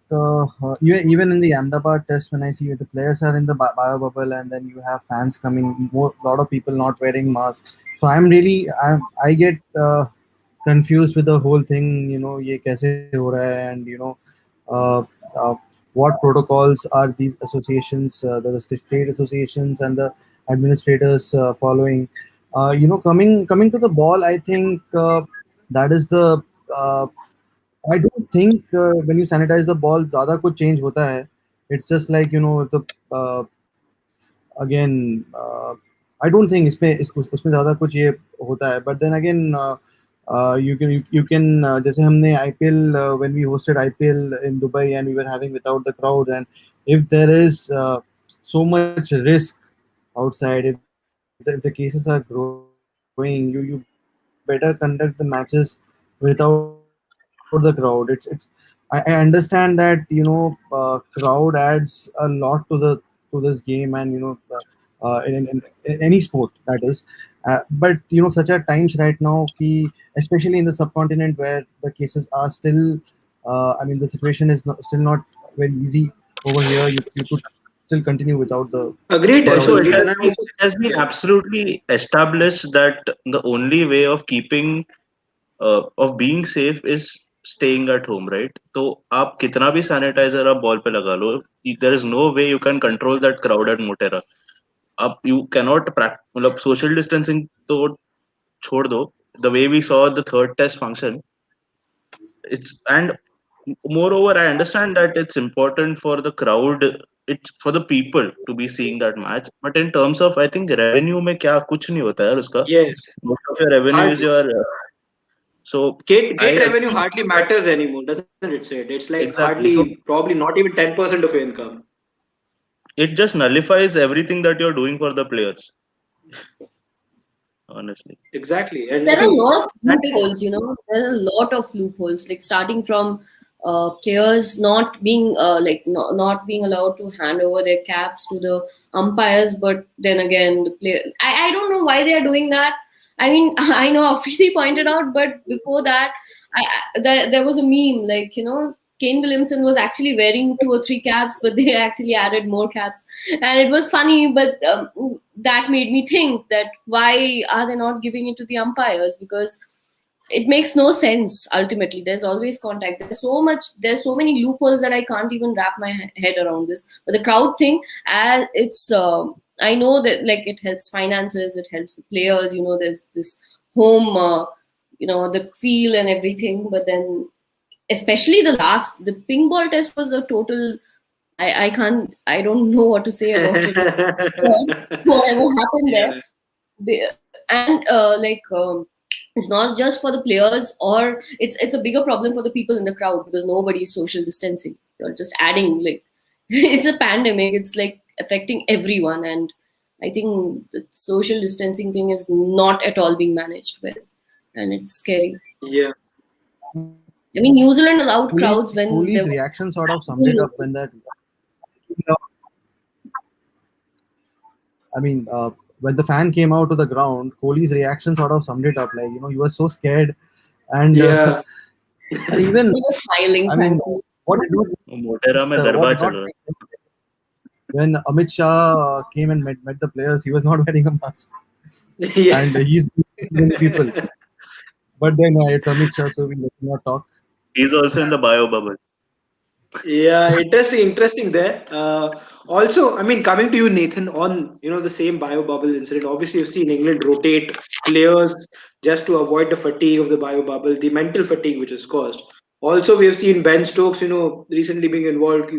even in the Ahmedabad test when I see the players are in the bio bubble and then you have fans coming, more lot of people not wearing masks. So I get confused with the whole thing. ये कैसे हो रहा है, and uh, uh, what protocols are these associations, the state associations and the administrators following. Coming to the ball, I think that is the uh, I don't think when you sanitize the ball, ज़्यादा कुछ change होता है. It's just like the uh, again. I don't think उसमें ज़्यादा कुछ ये होता है. But then again, you can जैसे हमने IPL when we hosted IPL in Dubai and we were having without the crowd, and if there is so much risk outside, if the cases are growing, you better conduct the matches without the crowd. I understand that crowd adds a lot to this game, and in any sport that is. But such are times right now, especially in the subcontinent where the cases are still. I mean, the situation is still not very easy over here. You could still continue without the Agreed. bubble. So, So and I also, it has been yeah. absolutely established that the only way of keeping of being safe is staying at home, right? तो आप कितना भी sanitizer आप ball पे लगा लो, there is no way you can control that crowd at Motera. आप you cannot मतलब social distancing तो छोड़ दो. The way we saw the third test function, it's and moreover I understand that it's important for the crowd, it's for the people to be seeing that match, but in terms of I think revenue में क्या कुछ नहीं होता है यार उसका. Yes. Most of your revenue is Hardly. your so Gate I revenue hardly matters anymore, doesn't it, Sid? It's like exactly. hardly, So probably not even 10% of your income. it just nullifies everything that you're doing for the players, honestly. Exactly. And There are a lot of that is, loopholes, there are a lot of loopholes, like starting from players not being not being allowed to hand over their caps to the umpires, but then again the player, I don't know why they are doing that. I mean, I know Afridi pointed out, but before that, there was a meme, like, Kane Williamson was actually wearing 2 or 3 caps, but they actually added more caps, and it was funny. But that made me think that why are they not giving it to the umpires? Because it makes no sense. Ultimately, there's always contact. There's so many loopholes that I can't even wrap my head around this. But the crowd thing, as it's I know that like it helps finances, it helps the players, there's this home the feel and everything. But then especially the ping ball test was a total, I don't know what to say about it. Whatever happened there. Yeah. And it's not just for the players, or it's a bigger problem for the people in the crowd, because nobody is social distancing. You're just adding like it's a pandemic, it's like affecting everyone. And I think the social distancing thing is not at all being managed well, and it's scary. Yeah. I mean, New Zealand allowed crowds when Kohli's there were reaction sort of summed it up when that. I mean, when the fan came out to the ground, Kohli's reaction sort of summed it up. Like, he was so scared, and Yeah. even, he was smiling, I mean, frankly. what did not Motera में दरबार what चल not रहा है. when Amit Shah came and met the players, he was not wearing a mask, Yes. and he's many people. But then it's Amit Shah, so we let him not talk. He's also in the bio bubble. Yeah, interesting there. Also, I mean, coming to you, Nathan, on the same bio bubble incident. Obviously, you've seen England rotate players just to avoid the fatigue of the bio bubble, the mental fatigue which is caused. Also, we have seen Ben Stokes, recently being involved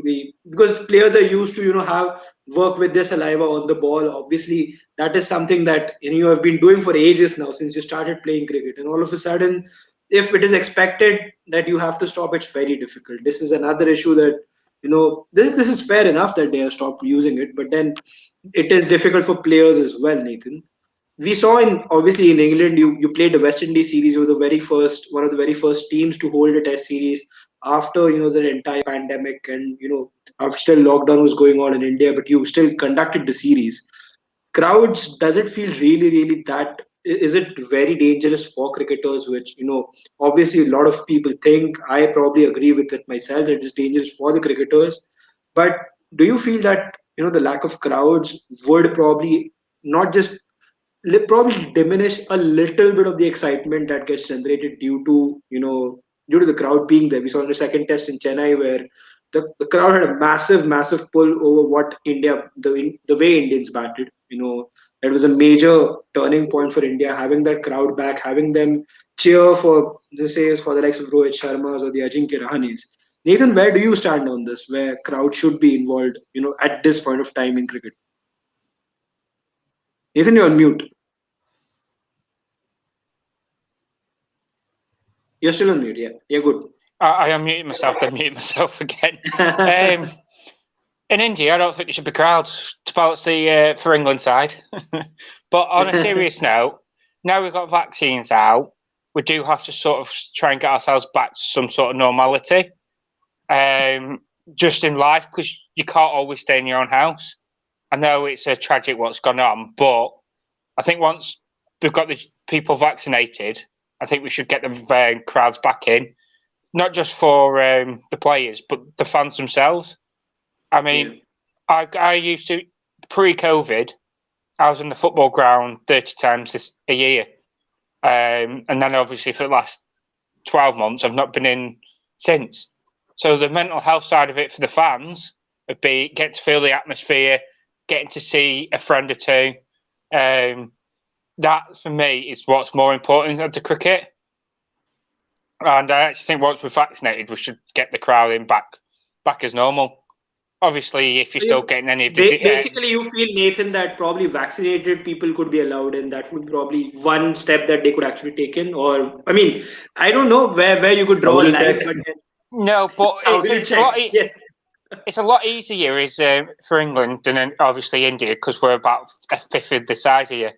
because players are used to have work with their saliva on the ball. Obviously, that is something that you have been doing for ages now since you started playing cricket, and all of a sudden if it is expected that you have to stop, it's very difficult. This is another issue that this is fair enough that they have stopped using it, but then it is difficult for players as well, Nathan. We saw obviously in England, you played the West Indies series. You were the very first one of the very first teams to hold a test series after the entire pandemic, and after still lockdown was going on in India, but you still conducted the series. Crowds, does it feel really that, is it very dangerous for cricketers, which obviously a lot of people think, I probably agree with it myself, that it's dangerous for the cricketers. But do you feel that the lack of crowds would probably not just probably diminish a little bit of the excitement that gets generated due to the crowd being there? We saw in the second test in Chennai where the crowd had a massive pull over what India, the way Indians batted. That was a major turning point for India, having that crowd back, having them cheer for for the likes of Rohit Sharma's or the Ajinkya Rahane's. Nathan, where do you stand on this? Where crowd should be involved, at this point of time in cricket? Nathan, you're on mute. You're still on mute. Yeah, yeah, good. I unmuted myself, then muted myself again. In India, I don't think there should be crowds to balance the for England side. But on a serious note, now we've got vaccines out, we do have to sort of try and get ourselves back to some sort of normality, just in life, because you can't always stay in your own house. I know it's a tragic what's gone on, but I think once we've got the people vaccinated, I think we should get the crowds back in, not just for the players, but the fans themselves. I mean, yeah. I used to, pre-COVID, I was in the football ground 30 times a year. And then obviously for the last 12 months, I've not been in since. So the mental health side of it for the fans would be getting to feel the atmosphere, getting to see a friend or two. That, for me, is what's more important than the cricket. And I actually think once we're vaccinated, we should get the crowd in back as normal. Obviously, if you're still getting any of the... Basically, you feel, Nathan, that probably vaccinated people could be allowed in. That would probably one step that they could actually take in. Or, I mean, I don't know where you could draw a line. But no, but it's a lot... Yes. It's a lot easier for England than obviously India, because we're about a fifth of the size here.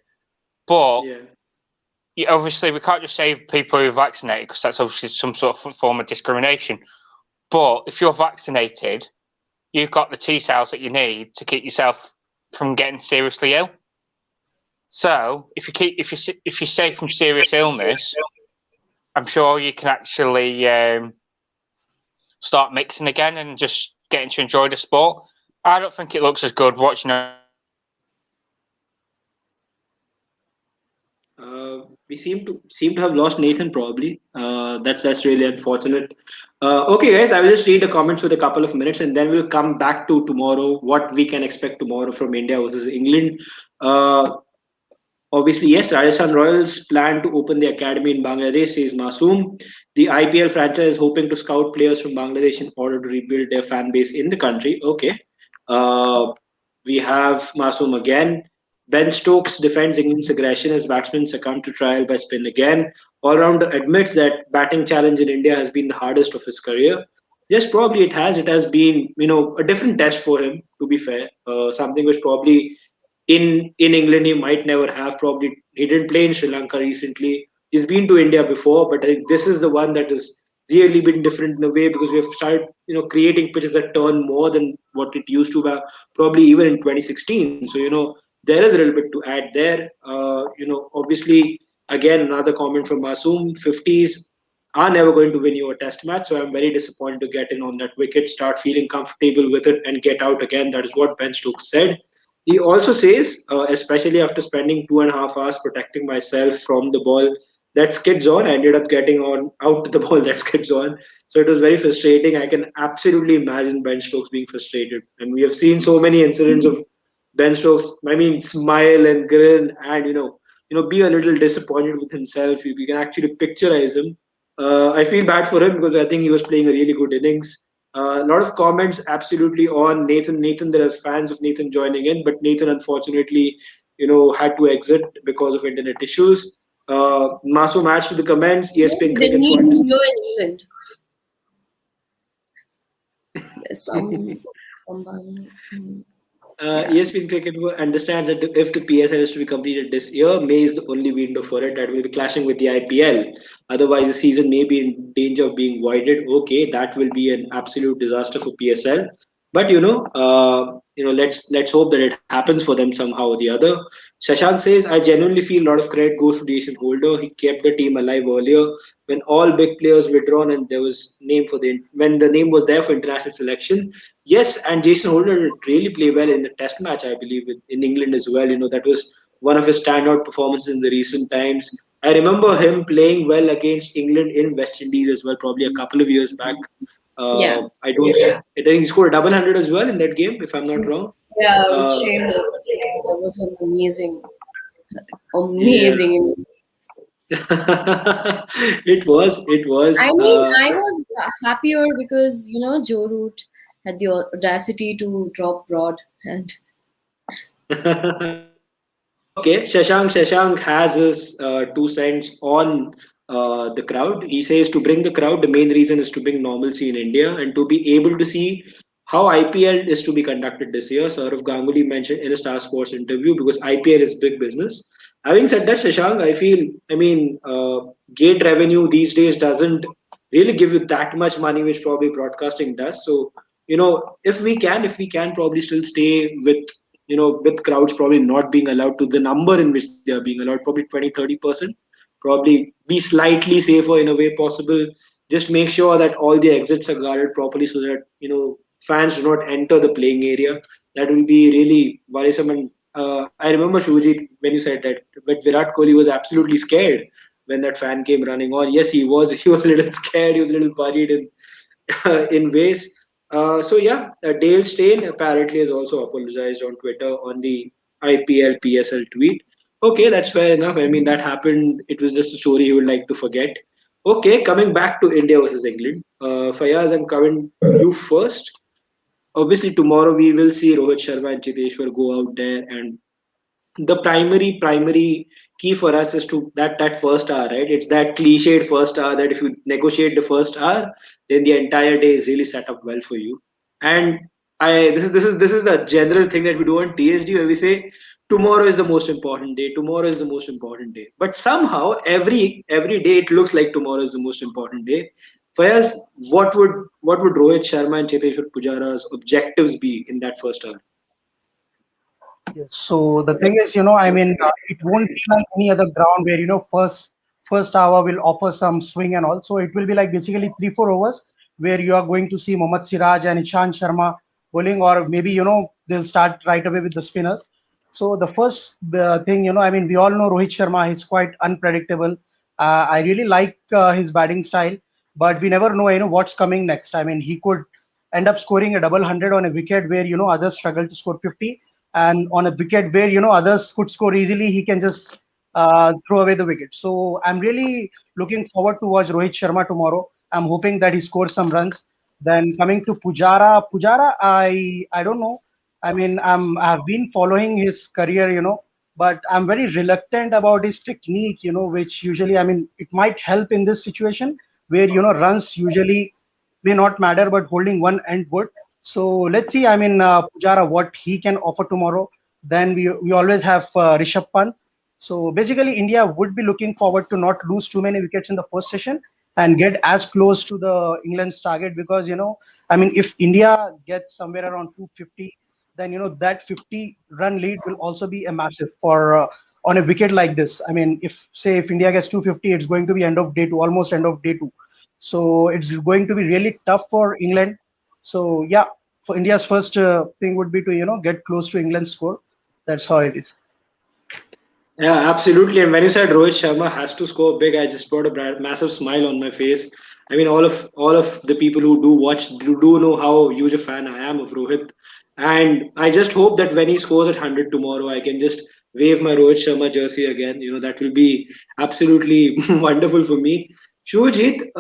But obviously, we can't just say people who are vaccinated, because that's obviously some sort of form of discrimination. But if you're vaccinated, you've got the T cells that you need to keep yourself from getting seriously ill. So if you're safe from serious illness, I'm sure you can actually start mixing again and just getting to enjoy the sport. I don't think it looks as good watching. We seem to have lost Nathan probably. That's really unfortunate. Okay, guys, I will just read the comments for a couple of minutes, and then we'll come back to tomorrow. What we can expect tomorrow from India versus England. Uh, Obviously, yes, Rajasthan Royals plan to open the academy in Bangladesh, says Masoom. The IPL franchise is hoping to scout players from Bangladesh in order to rebuild their fan base in the country. Okay. Uh, we have Masoom again. Ben Stokes defends England's aggression as batsmen succumb to trial by spin again. All rounder admits that batting challenge in India has been the hardest of his career. Yes, probably it has. It has been, a different test for him. To be fair, something which probably in England he might never have. Probably he didn't play in Sri Lanka recently. He's been to India before, but I think this is the one that has really been different in a way because we've started creating pitches that turn more than what it used to have probably even in 2016. So there is a little bit to add there. Obviously again another comment from Masoom: 50s are never going to win you a test match. So I'm very disappointed to get in on that wicket, start feeling comfortable with it, and get out again. That is what Ben Stokes said. He also says, especially after spending 2.5 hours protecting myself from the ball that skids on, I ended up getting on out to the ball that skids on. So it was very frustrating. I can absolutely imagine Ben Stokes being frustrated. And we have seen so many incidents of Ben Stokes, I mean, smile and grin and, be a little disappointed with himself. You can actually picturize him. I feel bad for him because I think he was playing a really good innings. A lot of comments absolutely on Nathan. Nathan, there are fans of Nathan joining in, but Nathan unfortunately, had to exit because of internet issues. Maso match to the comments. ESPN They Cricket need Show. him here in England. There's some yeah. ESPN Cricket understands that if the PSL is to be completed this year, May is the only window for it. That will be clashing with the IPL. Otherwise, the season may be in danger of being voided. Okay, that will be an absolute disaster for PSL. But let's hope that it happens for them somehow or the other. Shashank says, I genuinely feel a lot of credit goes to Jason Holder. He kept the team alive earlier when all big players withdrawn and there was name for when the name was there for international selection. Yes, and Jason Holder did really play well in the Test match, I believe, in England as well. That was one of his standout performances in the recent times. I remember him playing well against England in West Indies as well, probably a couple of years back. Yeah. I don't. I think he scored a double hundred as well in that game, if I'm not wrong. Yeah, with Uh, Chambers. That was an yeah, amazing innings. it was. It was. I mean, I was happier because, Joe Root had the audacity to drop Broad. And Okay, Shashank has his 2 cents on the crowd. He says to bring the crowd, the main reason is to bring normalcy in India and to be able to see how IPL is to be conducted this year. Saurav Ganguly mentioned in a Star Sports interview because IPL is big business. Having said that, Shashank, I mean, gate revenue these days doesn't really give you that much money, which probably broadcasting does. So, if we can probably still stay with crowds probably not being allowed to the number in which they are being allowed, probably 20-30%, probably be slightly safer in a way possible. Just make sure that all the exits are guarded properly so that fans do not enter the playing area. That will be really worrisome. And I remember, Shujit, when you said that, but Virat Kohli was absolutely scared when that fan came running on. Yes, he was. He was a little scared. He was a little worried in ways. So yeah, Dale Steyn apparently has also apologized on Twitter on the IPL PSL tweet. Okay, that's fair enough. I mean, that happened. It was just a story he would like to forget. Okay, coming back to India versus England. Fayaz, I'm coming you first. Obviously, tomorrow we will see Rohit Sharma and Chiteshwar go out there, and the primary key for us is to that first hour, right? It's that cliched first hour that if you negotiate the first hour, then the entire day is really set up well for you. And I this is the general thing that we do on TSD, where we say tomorrow is the most important day, tomorrow is the most important day, but somehow every day it looks like tomorrow is the most important day. For us, what would Rohit Sharma and Cheteshwar Pujara's objectives be in that first hour? Yes. So the thing is, I mean, it won't be like any other ground where first hour will offer some swing and all. So it will be like basically 3-4 overs where you are going to see Mohammad Siraj and Ishan Sharma bowling, or maybe they'll start right away with the spinners. So the first thing, I mean, we all know Rohit Sharma. He's quite unpredictable. I really like his batting style, but we never know, what's coming next. I mean, he could end up scoring a double hundred on a wicket where others struggle to score 50, and on a wicket where others could score easily, he can just throw away the wicket. So I'm really looking forward to watch Rohit Sharma tomorrow. I'm hoping that he scores some runs. Then coming to Pujara, I don't know. I mean, I've been following his career, but I'm very reluctant about his technique, which usually, I mean, it might help in this situation where, runs usually may not matter, but holding one end would. So let's see, I mean, Pujara, what he can offer tomorrow. Then we always have Rishabh Pant. So basically, India would be looking forward to not lose too many wickets in the first session and get as close to the England's target because, I mean, if India gets somewhere around 250, then that 50 run lead will also be a massive for on a wicket like this. I mean, if India gets 250, it's going to be end of day two, almost end of day two. So it's going to be really tough for England. So yeah, for India's first thing would be to get close to England's score. That's how it is. Yeah, absolutely. And when you said Rohit Sharma has to score big, I just brought a massive smile on my face. I mean, all of the people who do watch do know how huge a fan I am of Rohit, and I just hope that when he scores at 100 tomorrow, I can just wave my Rohit Sharma jersey again. That will be absolutely wonderful for me. Shubhajit,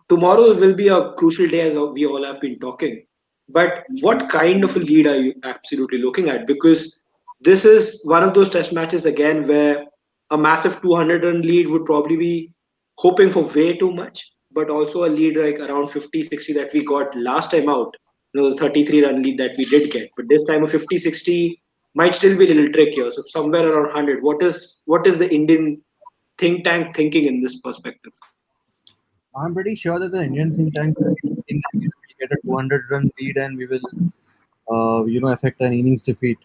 tomorrow will be a crucial day as we all have been talking. But what kind of a lead are you absolutely looking at? Because this is one of those test matches again where a massive 200 run lead would probably be hoping for way too much, but also a lead like around 50, 60 that we got last time out. The 33 run lead that we did get. But this time a 50, 60 might still be a little trickier. So somewhere around 100. What is the Indian think tank thinking in this perspective? I'm pretty sure that the Indian think tank will think that we get a 200 run lead and we will affect an innings defeat.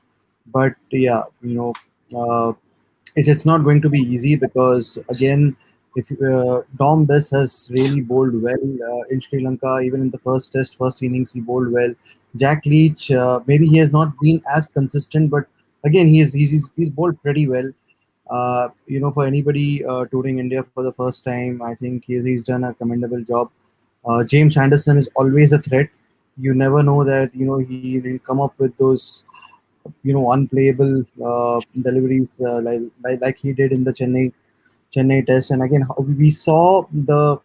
But yeah, it's not going to be easy because again, if Dom Bess has really bowled well in Sri Lanka, even in the first test, first innings he bowled well. Jack Leach, maybe he has not been as consistent, but again he's bowled pretty well. For anybody touring India for the first time, I think he's done a commendable job. James Anderson is always a threat. You never know that he'll come up with those unplayable deliveries like he did in the Chennai test. And again, we saw the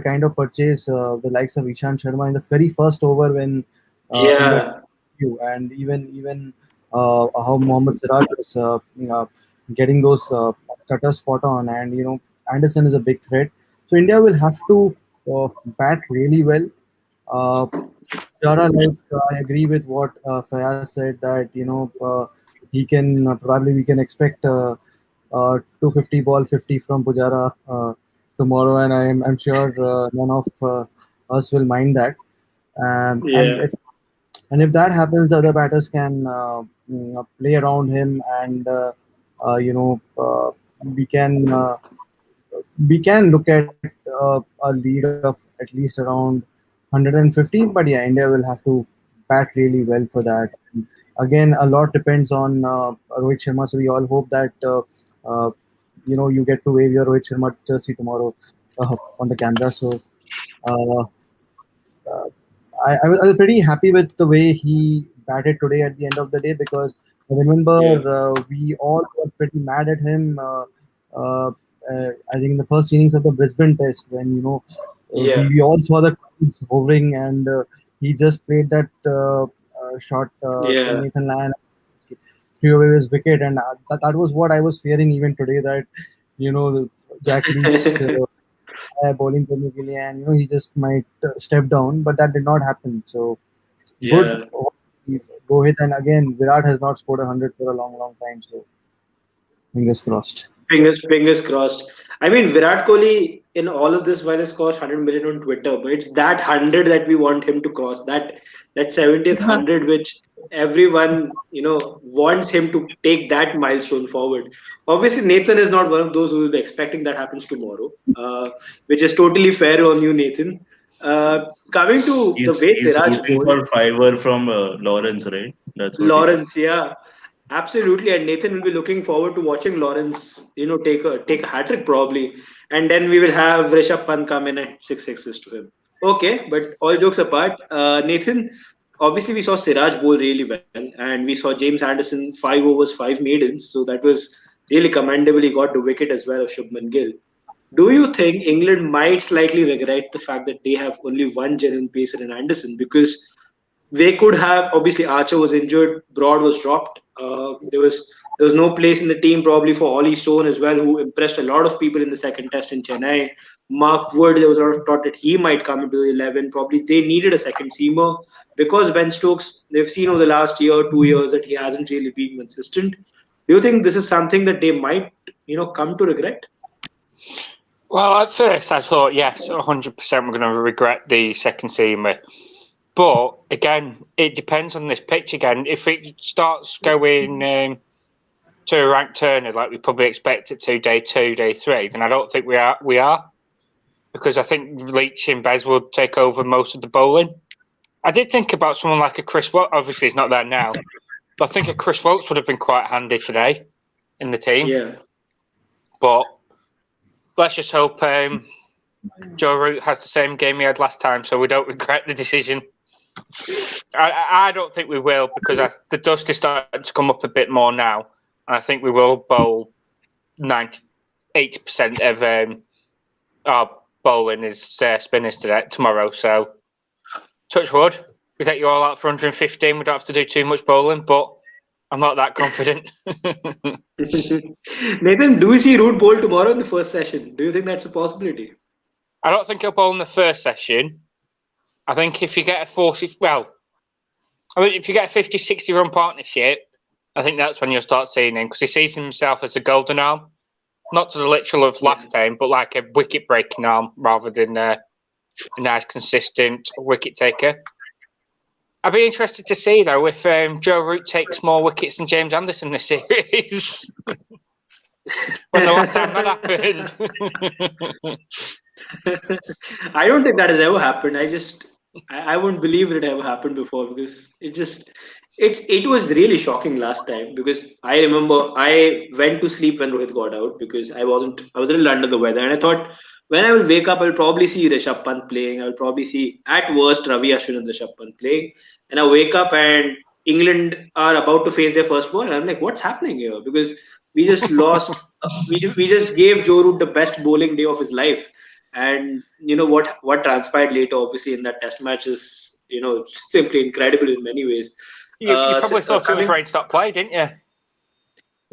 kind of purchase the likes of Ishan Sharma in the very first over when India Yeah, and even how Mohammad Siraj was getting those cutters spot on, and Anderson is a big threat. So India will have to bat really well. Uh, Jara, I agree with what Fayaz said that he can probably we can expect 250 ball 50 from Pujara tomorrow, and I'm sure none of us will mind that. Um, and yeah, if and if that happens, the other batters can play around him, and we can look at a lead of at least around 150. But yeah, India will have to bat really well for that. And again, a lot depends on Rohit Sharma. So we all hope that you get to wave your Rohit Sharma jersey tomorrow on the camera. So uh, uh, I was pretty happy with the way he batted today at the end of the day because I remember yeah, we all were pretty mad at him. I think in the first innings of the Brisbane Test when yeah, we all saw the clouds hovering and he just played that shot to yeah, Nathan Lyon, threw away his wicket, and that was what I was fearing even today that Jack Leach. Bowling करने के लिए and he just might step down, but that did not happen. So good, yeah. Rohit, and again Virat has not scored 100 for a long time, so fingers crossed. Fingers crossed. I mean, Virat Kohli in all of this while has cost 100 million on Twitter, but it's that 100 that we want him to cross. That 70th 100, which everyone wants him to take that milestone forward. Obviously, Nathan is not one of those who will be expecting that happens tomorrow, which is totally fair on you, Nathan. Coming to the way He's Siraj rooting bowled, for fiver from Lawrence, right? That's what he said. Lawrence, yeah. Absolutely, and Nathan will be looking forward to watching Lawrence, take a hat trick probably, and then we will have Rishabh Pant come in and six sixes to him. Okay, but all jokes apart, Nathan, obviously we saw Siraj bowl really well, and we saw James Anderson 5 overs, 5 maidens, so that was really commendable. He got the wicket as well of Shubman Gill. Do you think England might slightly regret the fact that they have only one genuine pacer in Anderson? Because they could have, obviously Archer was injured, Broad was dropped. There was no place in the team probably for Ollie Stone as well, who impressed a lot of people in the second test in Chennai. Mark Wood, there was a lot of thought that he might come into the 11. Probably they needed a second seamer because Ben Stokes, they've seen over the last year, 2 years that he hasn't really been consistent. Do you think this is something that they might, come to regret? Well, at first I thought, yes, 100% we're going to regret the second seamer. But again, it depends on this pitch again. If it starts going to a ranked turner like we probably expect it to day 2, day 3, then I don't think we are. Because I think Leach and Bez will take over most of the bowling. I did think about someone like a Chris Wilkes. Obviously, he's not there now. But I think a Chris Wilkes would have been quite handy today in the team. Yeah. But let's just hope Joe Root has the same game he had last time, so we don't regret the decision. I don't think we will, because the dust is starting to come up a bit more now, and I think we will bowl 80% of our bowling is spinners tomorrow. So touch wood, we get you all out for 115. We don't have to do too much bowling, but I'm not that confident. Nathan, do you see Root bowl tomorrow in the first session? Do you think that's a possibility? I don't think he'll bowl in the first session. I think if you get a 50-60 run partnership, I think that's when you'll start seeing him, because he sees himself as a golden arm, not to the literal of last time, but like a wicket breaking arm rather than a nice consistent wicket taker. I'd be interested to see though if Joe Root takes more wickets than James Anderson this series. When the last time that happened. I don't think that has ever happened. I wouldn't believe it ever happened before, because it was really shocking last time, because I remember I went to sleep when Rohit got out because I was a little under the weather, and I thought when I will wake up I'll probably see Rishabh Pant playing. I'll probably see at worst Ravi Ashwin and Rishabh Pant playing, and I wake up and England are about to face their first ball, and I'm like, what's happening here? Because we just lost. We just gave Joe Root the best bowling day of his life, and what transpired later, obviously in that test match is simply incredible in many ways. You probably thought it was rain stop play, didn't you?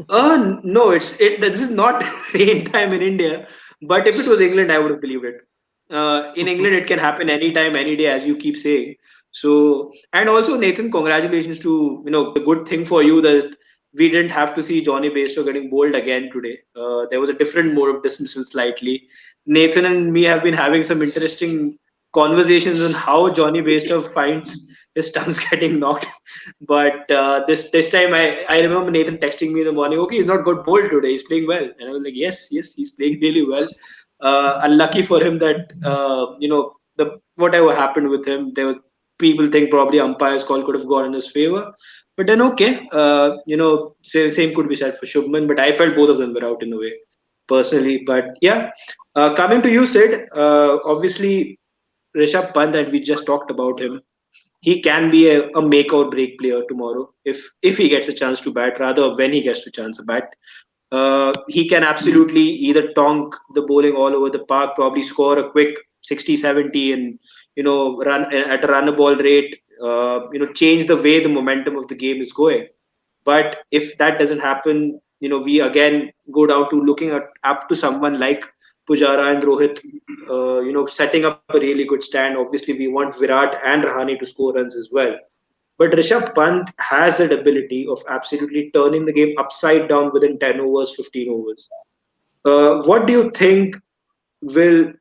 No, this is not rain time in India. But if it was England, I would have believed it. In England, it can happen anytime, any day, as you keep saying. So, and also Nathan, congratulations to the good thing for you that we didn't have to see Johnny Bairstow getting bowled again today. There was a different mode of dismissal slightly. Nathan and me have been having some interesting conversations on how Johnny Bairstow finds his stumps getting knocked. But this time, I remember Nathan texting me in the morning. Okay, he's not got bowled today. He's playing well, and I was like, yes, he's playing really well. Unlucky for him that the whatever happened with him, there were people think probably umpire's call could have gone in his favor. But then okay, same could be said for Shubman. But I felt both of them were out in a way, personally. But yeah, coming to you, Sid. Obviously, Rishabh Pant, and we just talked about him. He can be a make or break player tomorrow if he gets a chance to bat. Rather, when he gets a chance to bat, he can absolutely either tonk the bowling all over the park, probably score a quick 60, 70, and run at a run a ball rate. Change the way the momentum of the game is going. But if that doesn't happen, we again go down to looking up to someone like Pujara and Rohit, setting up a really good stand. Obviously, we want Virat and Rahane to score runs as well. But Rishabh Pant has that ability of absolutely turning the game upside down within 10 overs, 15 overs. What do you think will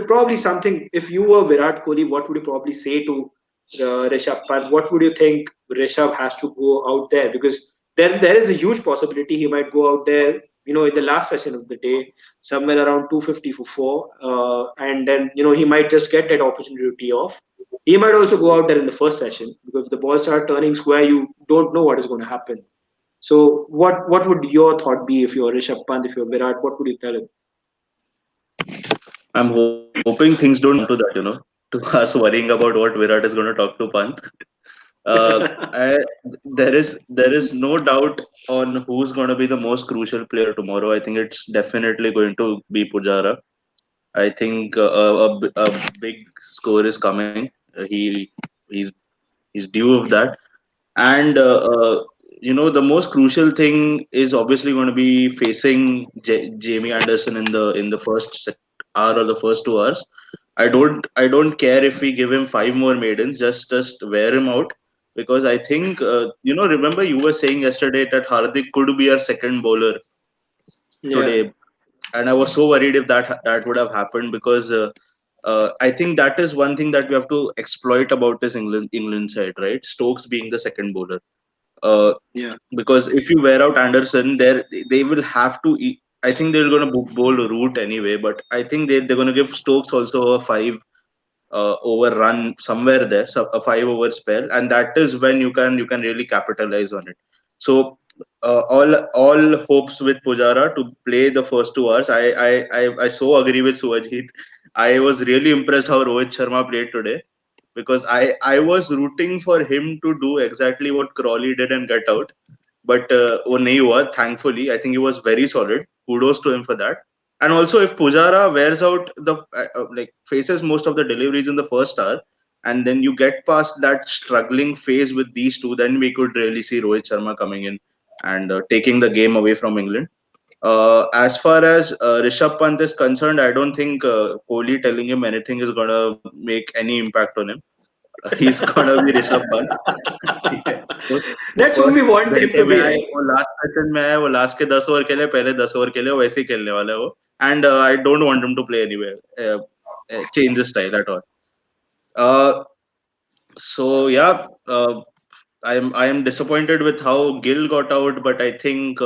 probably something, if you were Virat Kohli, what would you probably say to Rishabh Pant? What would you think Rishabh has to go out there? Because there is a huge possibility he might go out there, in the last session of the day, somewhere around 250 for 4. And then, he might just get that opportunity to tee off. He might also go out there in the first session, because if the ball starts turning square, you don't know what is going to happen. So what would your thought be if you're Rishabh Pant, if you're Virat? What would you tell him? I'm hoping things don't come to that, to us worrying about what Virat is going to talk to Pant. I, there is no doubt on who's going to be the most crucial player tomorrow. I think it's definitely going to be Pujara. I think a big score is coming. He's he's due of that, and the most crucial thing is obviously going to be facing Jamie Anderson in the hour or the first 2 hours. I don't care if we give him five more maidens, just wear him out, because I think remember you were saying yesterday that Hardik could be our second bowler Yeah, today, and I was so worried if that would have happened, because I think that is one thing that we have to exploit about this England side, right? Stokes being the second bowler, uh, yeah, because if you wear out Anderson, they will have to. I think they're going to bowl Root anyway, but I think they're going to give Stokes also a five over run somewhere there, so a 5 over spell, and that is when you can really capitalize on it. So all hopes with Pujara to play the first 2 hours. I so agree with Suajit. I was really impressed how Rohit Sharma played today, because I was rooting for him to do exactly what Crawley did and get out, but वो नहीं हुआ. Thankfully, I think he was very solid. Kudos to him for that. And also, if Pujara wears out like faces most of the deliveries in the first hour, and then you get past that struggling phase with these two, then we could really see Rohit Sharma coming in and taking the game away from England. As far as Rishabh Pant is concerned, I don't think Kohli telling him anything is gonna make any impact on him. He's gonna be Rishabh Pant. ठीक है. वो that's who we first want him घंटे to में be, आए, right? वो last session में आए, वो लास्ट के 10 ओवर के लिए, पहले 10 ओवर के लिए वो वैसे ही खेलने वाला है वो. And I don't want him to play anywhere, change style at all. So yeah, I am disappointed with how Gill got out, but I think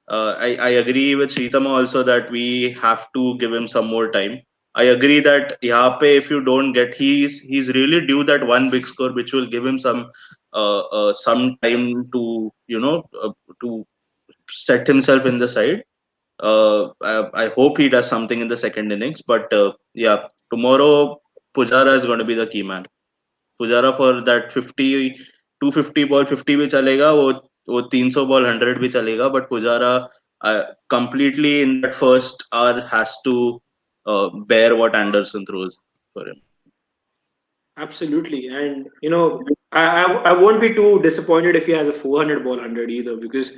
I agree with Sritama also that we have to give him some more time. I agree that यहाँ पे if you don't get, he's really due that one big score which will give him some time to to set himself in the side. I hope he does something in the second innings, but yeah, tomorrow Pujara is going to be the key man. Pujara for that 250 ball 50 भी चलेगा, वो 300 ball 100 भी चलेगा, but Pujara completely in that first hour has to bear what Anderson throws for him. Absolutely, and I won't be too disappointed if he has a 400 ball 100 either, because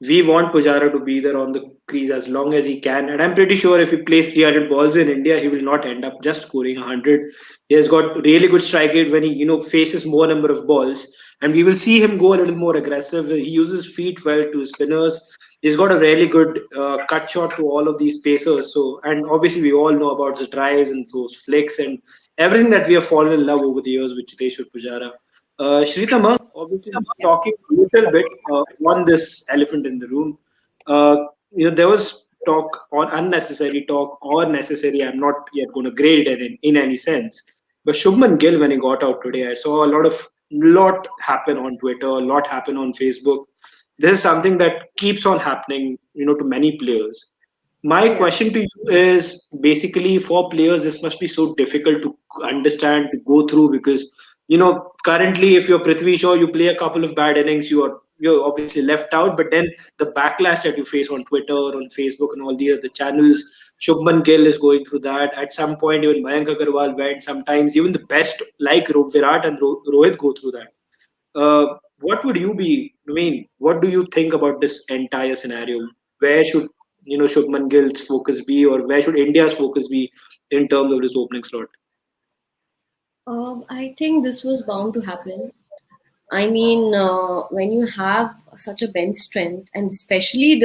we want Pujara to be there on the crease as long as he can, and I'm pretty sure if he plays 300 balls in India, he will not end up just scoring 100. He has got really good strike rate when he faces more number of balls, and we will see him go a little more aggressive. He uses feet well to his spinners. He's got a really good cut shot to all of these pacers. So, and obviously we all know about his drives and those flicks and everything that we have fallen in love over the years with Chiteshwar Pujara. Shritama, obviously talking a little bit on this elephant in the room. There was talk on unnecessary talk or necessary. I'm not yet going to grade it in any sense. But Shubman Gill, when he got out today, I saw lot happen on Twitter, a lot happen on Facebook. This is something that keeps on happening, to many players. My Yeah. question to you is basically for players, this must be so difficult to understand, to go through because currently if you're Prithvi Shaw, you play a couple of bad innings, you're obviously left out. But then the backlash that you face on Twitter, on Facebook, and all the other channels, Shubman Gill is going through that. At some point, even Mayank Agarwal went. Sometimes even the best like Virat and Rohit go through that. What would you be? I mean, what do you think about this entire scenario? Where should Shubman Gill's focus be, or where should India's focus be in terms of this opening slot? I think this was bound to happen. I mean, when you have such a bench strength, and especially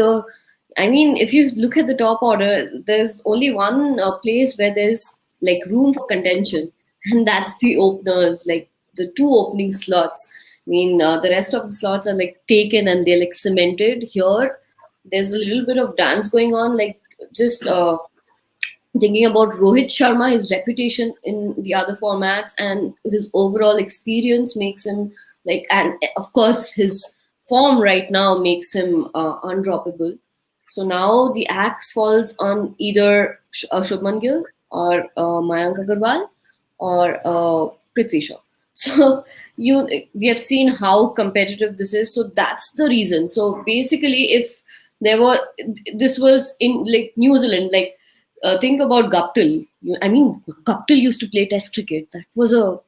I mean, if you look at the top order, there's only one place where there's like room for contention, and that's the openers, like the two opening slots. I mean, the rest of the slots are like taken and they're like cemented. Here, there's a little bit of dance going on, like just thinking about Rohit Sharma, his reputation in the other formats and his overall experience makes him like, and of course his form right now makes him undroppable. So now the axe falls on either Shubman Gill or Mayank Agarwal or Prithvi Shaw. So you we have seen how competitive this is. So that's the reason. So basically, if there were this was in like New Zealand, like think about Guptill. I mean, Guptill used to play Test cricket. That was a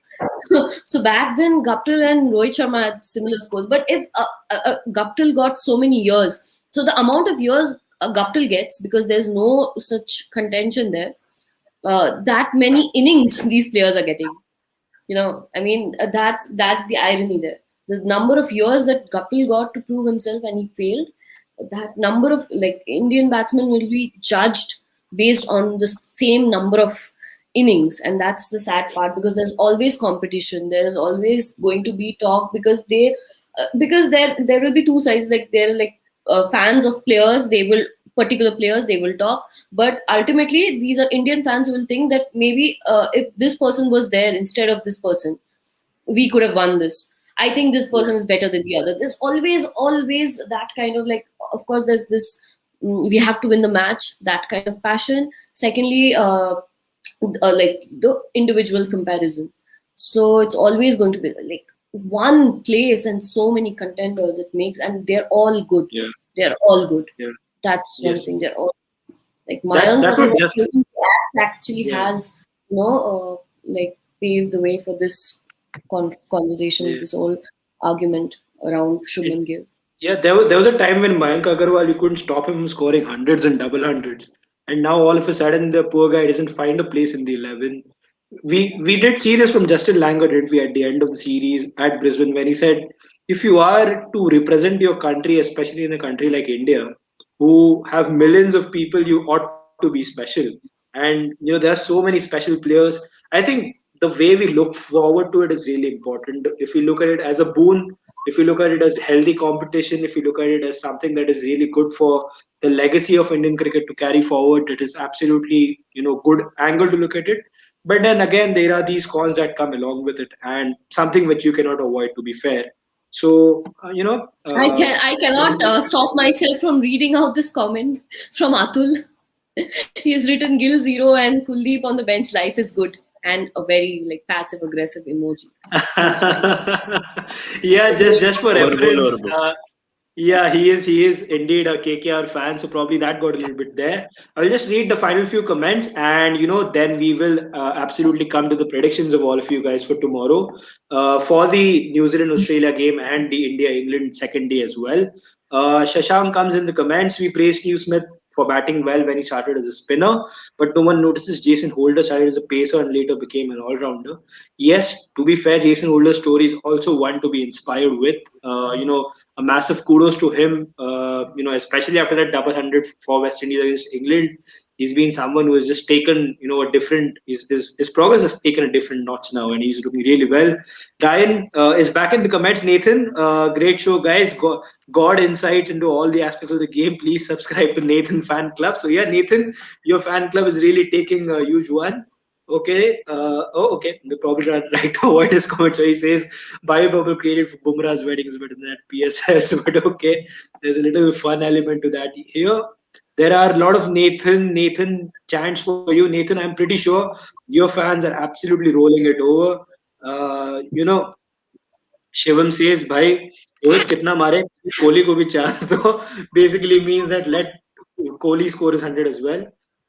so back then, Guptill and Rohit Sharma had similar scores. But if Guptill got so many years, so the amount of years Guptill gets because there's no such contention there, that many innings these players are getting. I mean, that's the irony there. The number of years that Guptill got to prove himself and he failed, that number of like Indian batsmen will be judged based on the same number of innings, and that's the sad part because there's always competition. There's always going to be talk because there will be two sides. Like they're like fans of players, they will particular players they will talk, but ultimately these are Indian fans who will think that maybe if this person was there instead of this person, we could have won this. I think this person is better than the other. There's always that kind of like, of course, there's this, we have to win the match, that kind of passion. Secondly, like the individual comparison. So it's always going to be like one place and so many contenders it makes, and they're all good. Yeah, They're all good. yeah, That's one yes. thing. They're all like That's Mayank that's what just Agarwal actually yeah, has, like paved the way for this conversation, yeah. this whole argument around It, Shubman Gill. yeah, there was a time when Mayank Agarwal, you couldn't stop him from scoring hundreds and double hundreds, and now all of a sudden the poor guy doesn't find a place in the 11. We did see this from Justin Langer, didn't we, at the end of the series at Brisbane, when he said, if you are to represent your country, especially in a country like India, who have millions of people, you ought to be special. And there are so many special players. I think the way we look forward to it is really important. If we look at it as a boon, if you look at it as healthy competition, if you look at it as something that is really good for the legacy of Indian cricket to carry forward, it is absolutely good angle to look at it. But then again, there are these cons that come along with it, and something which you cannot avoid. To be fair, so I cannot stop myself from reading out this comment from Atul. He has written Gill zero and Kuldeep on the bench. Life is good, and a very like passive aggressive emoji. Looks fine. yeah, just for Verbal reference, orbo. yeah, he is indeed a KKR fan, so probably that got a little bit there. I'll just read the final few comments, and then we will absolutely come to the predictions of all of you guys for tomorrow, for the New Zealand Australia game and the India England second day as well. Shashank comes in the comments. We praise Steve Smith for batting well when he started as a spinner, but no one notices Jason Holder started as a pacer and later became an all-rounder. Yes, to be fair, Jason Holder's story is also one to be inspired with. A massive kudos to him. Especially after that double hundred for West Indies against England, he's been someone who has just taken a different. His progress has taken a different notch now, and he's doing really well. Ryan is back in the comments. Nathan, great show, guys. God insights into all the aspects of the game. Please subscribe to Nathan Fan Club. So yeah, Nathan, your fan club is really taking a huge one. Okay. Okay. We probably not right now what his comment. So he says, Bio bubble created for Bumrah's wedding is better than that PSL. But okay, there's a little fun element to that here. There are a lot of Nathan chants for you. Nathan, I'm pretty sure your fans are absolutely rolling it over. Uh, you know, Shivam says, "Bhai, Rohit kitna mare, Kohli ko bhi chance do." Basically means that let Kohli score his 100 as well.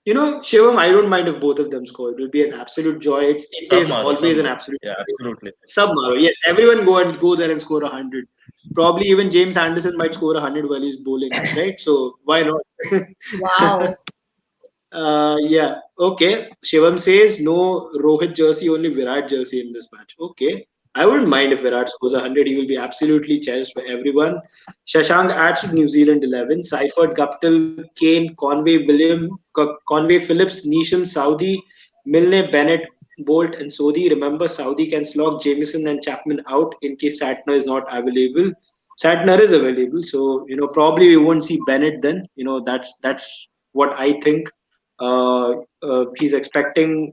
Shivam, I don't mind if both of them score. It will be an absolute joy. It Sub is Maro, Sub always an Maro. absolute Yeah, joy. absolutely. Sub Maro. Yes, everyone go there and score 100. Probably even James Anderson might score 100 while he's bowling, right? So why not? Wow. Yeah. Okay. Shivam says no Rohit jersey, only Virat jersey in this match. Okay. I wouldn't mind if Virat scores 100. He will be absolutely cherished by everyone. Shashank adds to New Zealand 11. Seifert, Guptill, Kane, Conway Phillips, Neesham, Saudi, Milne, Bennett, Bolt, and Sodhi. Remember, Saudi can slog Jamieson and Chapman out in case Satner is not available. Satner is available, so probably we won't see Bennett then. That's what I think. He's expecting.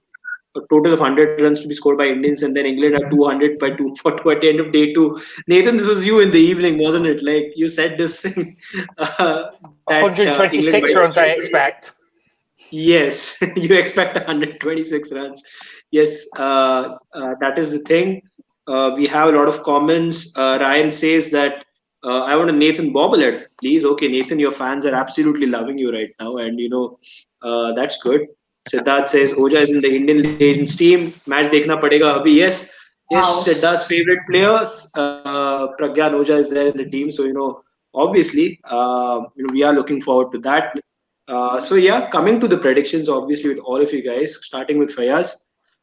a total of 100 runs to be scored by Indians, and then England had 200 by two for at the end of day two. Nathan, this was you in the evening, wasn't it? Like you said this thing that England 126 might. runs, I expect. Yes, you expect 126 runs. Yes, that is the thing. We have a lot of comments. Ryan says that I want a Nathan bobblehead, please. Okay, Nathan, your fans are absolutely loving you right now, and that's good. Siddharth says Oja is in the Indian Legends team. Match dekhna padega abhi. Yes, yes. Wow. Siddharth's favorite players, Pragyan Oja is there in the team. So obviously, we are looking forward to that. So yeah, coming to the predictions, obviously with all of you guys, starting with Fayaz.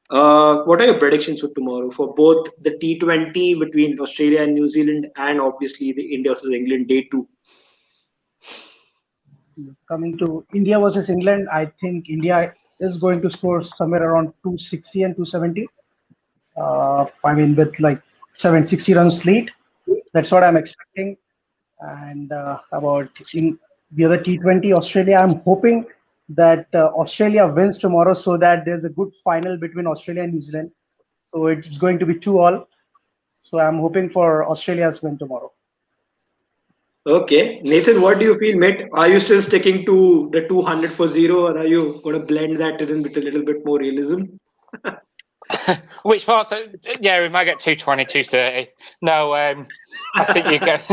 What are your predictions for tomorrow for both the T20 between Australia and New Zealand and obviously the India versus England day two? Coming to India versus England, I think India is going to score somewhere around 260 and 270. I mean, with like 760 runs lead. That's what I'm expecting. And about in the other T20 Australia, I'm hoping that Australia wins tomorrow so that there's a good final between Australia and New Zealand. So it's going to be 2-all. So I'm hoping for Australia's win tomorrow. Okay, Nathan, what do you feel, mate? Are you still sticking to the 200 for zero, or are you going to blend that in with a little bit more realism? Which parts? Yeah, we might get 220, 230. No, I think you get.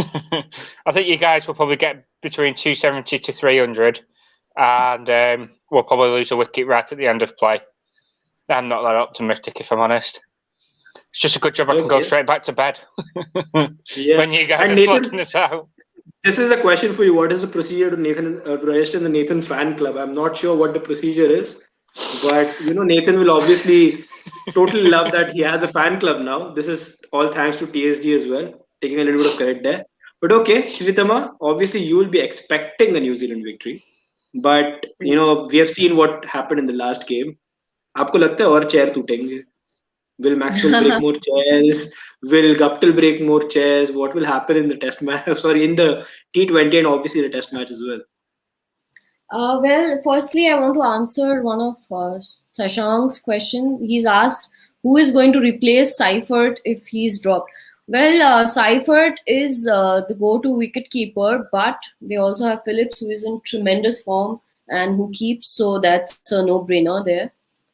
I think you guys will probably get between 270 to 300, and we'll probably lose a wicket right at the end of play. I'm not that optimistic, if I'm honest. It's just a good job I can go straight back to bed Yeah. when you guys And are Nathan, slugging us out. this is a question for you. What is the procedure to Nathan to register in the Nathan fan club? I'm not sure what the procedure is, but Nathan will obviously totally love that he has a fan club now. This is all thanks to TSD as well, taking a little bit of credit there. But okay, Shritama, obviously you will be expecting a New Zealand victory, but we have seen what happened in the last game. आपको लगता है और chair टूटेंगे? Will Maxwell break more chairs? Will Guptill break more chairs? What will happen in the test match? Sorry, in the T20 and obviously the test match as well. Well, firstly, I want to answer one of Shashank's question. He's asked who is going to replace Seifert if he's dropped. Well, Seifert is the go-to wicket-keeper, but they also have Phillips, who is in tremendous form and who keeps, so that's a no-brainer there.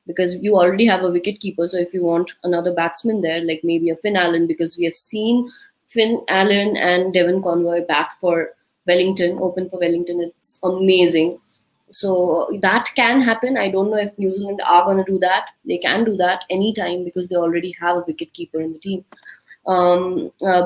Because you already have a wicket-keeper, so if you want another batsman there, like maybe a Finn Allen, because we have seen Finn Allen and Devon Conway bat for Wellington, open for Wellington, it's amazing. So that can happen. I don't know if New Zealand are going to do that. They can do that anytime because they already have a wicket keeper in the team.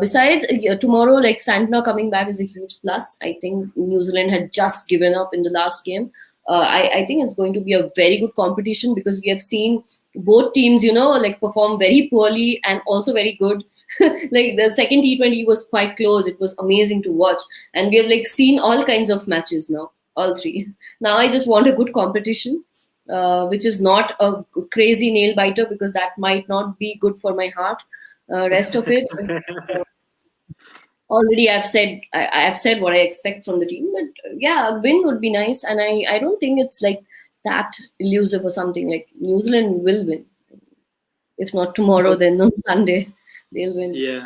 Besides, tomorrow, like Santner coming back is a huge plus. I think New Zealand had just given up in the last game. I think it's going to be a very good competition because we have seen both teams, like perform very poorly and also very good. Like the second T20 was quite close. It was amazing to watch. And we have like seen all kinds of matches now. All three. Now I just want a good competition, which is not a crazy nail biter because that might not be good for my heart. Rest of it, already I've said what I expect from the team. But yeah, a win would be nice, and I don't think it's like that elusive or something. Like New Zealand will win. If not tomorrow, then on Sunday they'll win. Yeah.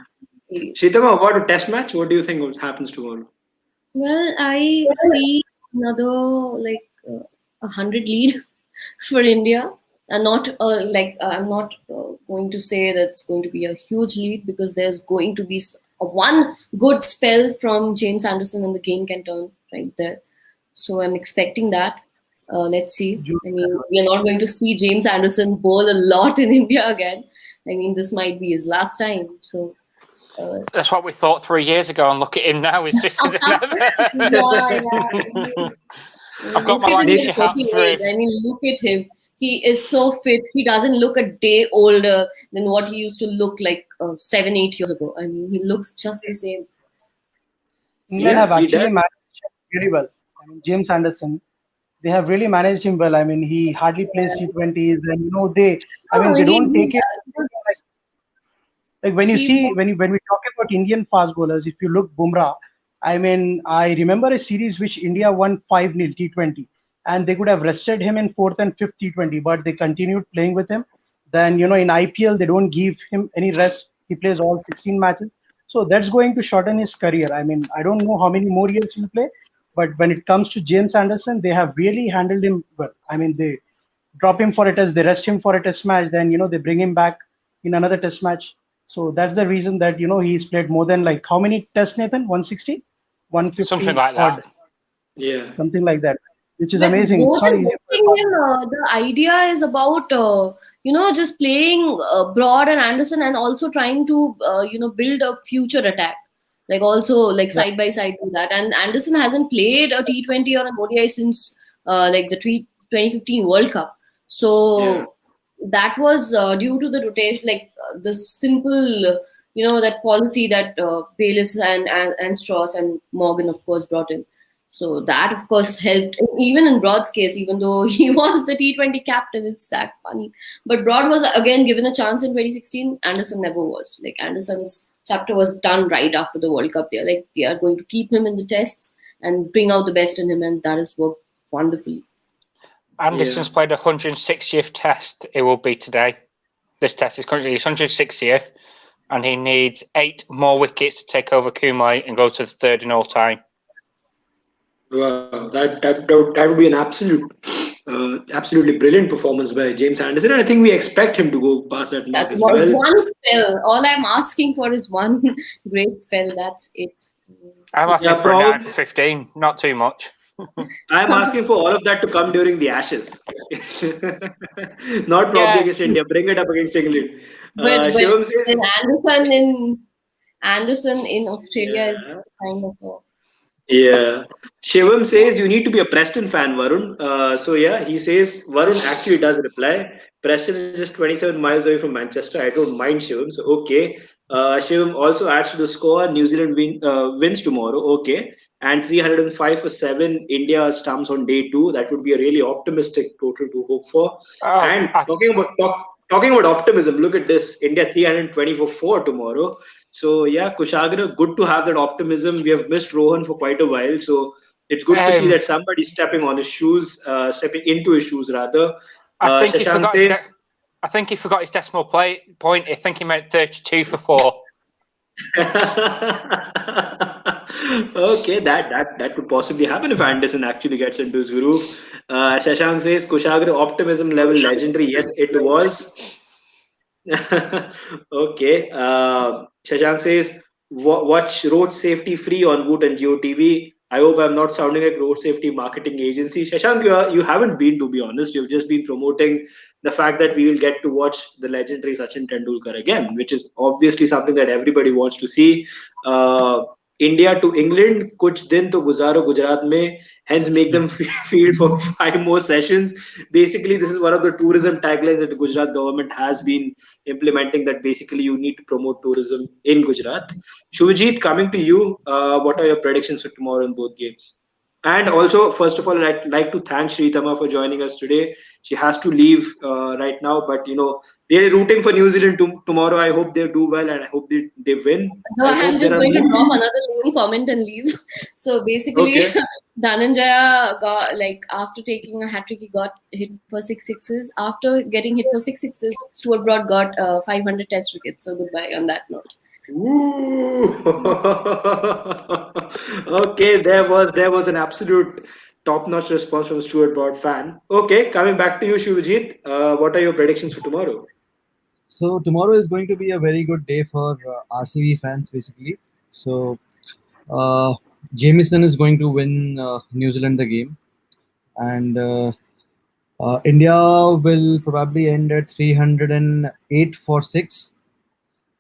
Shitama, about a test match? What do you think happens tomorrow? Well, I see another like 100 lead for India, and not I'm not going to say that it's going to be a huge lead because there's going to be one good spell from James Anderson and the game can turn right there. So I'm expecting that. Let's see. I mean, we are not going to see James Anderson bowl a lot in India again. I mean, this might be his last time. So. That's what we thought 3 years ago, and look at him now. Is this? Yeah. I've got my Lancashire hat through. I mean, look at him. He is so fit. He doesn't look a day older than what he used to look like 7-8 years ago. I mean, he looks just the same. England have actually managed him very well. I mean, James Anderson, they have really managed him well. I mean, he hardly plays T20s, and they don't take it. Like when we talk about Indian fast bowlers, if you look Bumrah, I mean, I remember a series which India won 5-0 T20, and they could have rested him in fourth and fifth T20, but they continued playing with him. Then in IPL they don't give him any rest. He plays all 16 matches, so that's going to shorten his career. I mean, I don't know how many more years he'll play, but when it comes to James Anderson, they have really handled him well. I mean, they drop him for a test, they rest him for a test match, then they bring him back in another test match. So that's the reason that he's played more than, like, how many tests, Nathan? 160, Something 150 like odd, that. Yeah. something like that, which is But amazing. more It's not than easy for a resting fast him, the idea is about just playing Broad and Anderson, and also trying to build a future attack, like also like yeah, side by side to that. And Anderson hasn't played a T20 or an ODI since like the 2015 World Cup. Yeah. So that was due to the rotation, like the simple that policy that Bayliss and Strauss and Morgan of course brought in. So that, of course, helped. Even in Broad's case, even though he was the T20 captain, it's that funny. But Broad was again given a chance in 2016. Anderson never was. Like, Anderson's chapter was done right after the World Cup. They're like, they are going to keep him in the tests and bring out the best in him, and that has worked wonderfully. Anderson's played 160th test. It will be today. This test is currently his 160th, and he needs 8 more wickets to take over Kumai and go to the third in all time. Wow, that would be an absolutely brilliant performance by James Anderson, and I think we expect him to go past that mark That as was well. one spell. All I'm asking for is one great spell. That's it. I'm asking Yeah, for a 9 probably. for 15, not too much. I'm asking for all of that to come during the Ashes, not probably Yeah, against India. Bring it up against England. But Shivam says, Anderson in Australia is yeah. kind of a, Yeah. Shivam says you need to be a Preston fan, Varun. So yeah, he says Varun actually does reply. Preston is just 27 miles away from Manchester. I don't mind Shivam. So okay. Shivam also adds to the score. New Zealand wins tomorrow. Okay. And 305 for 7. India stumps on day 2. That would be a really optimistic total to hope for. And talking about optimism, look at this. India 320 for 4 tomorrow. So yeah, Kushagra, good to have that optimism. We have missed Rohan for quite a while, so it's good to see that somebody's stepping on his shoes, stepping into his shoes rather. I think he Shashank forgot says, I think he forgot his decimal point. I think he meant 32 for 4. okay, that could possibly happen if Anderson actually gets into his groove. Shashank says, Kushagra optimism level legendary. Yes, it was. Okay. Shashank says, watch Road Safety free on Woot and GeoTV. I hope I'm not sounding like road safety marketing agency. Shashank, you haven't been, to be honest. You've just been promoting the fact that we will get to watch the legendary Sachin Tendulkar again, which is obviously something that everybody wants to see. India to England, kuch din to guzaro Gujarat mein, hence make them field for 5 more sessions. Basically, this is one of the tourism taglines that the Gujarat government has been implementing, that basically you need to promote tourism in Gujarat. Shuvajit, coming to you, what are your predictions for tomorrow in both games? And also, first of all, I'd like to thank Shritama for joining us today. She has to leave right now, but they're rooting for New Zealand tomorrow. I hope they do well, and I hope they win. no, I I'm hope there just are going to more. drop another lame comment and leave. So basically, Okay. Dhananjaya got, like, after taking a hat trick, he got hit for 6 sixes. After getting hit for 6 sixes, Stuart Broad got 500 test wickets. So goodbye on that note. Ooh. Okay, there was an absolute top-notch response from Stuart Broad fan. Okay, coming back to you, Shivajit. What are your predictions for tomorrow? So tomorrow is going to be a very good day for RCB fans, basically. So Jamieson is going to win New Zealand the game, and India will probably end at 308 for 6,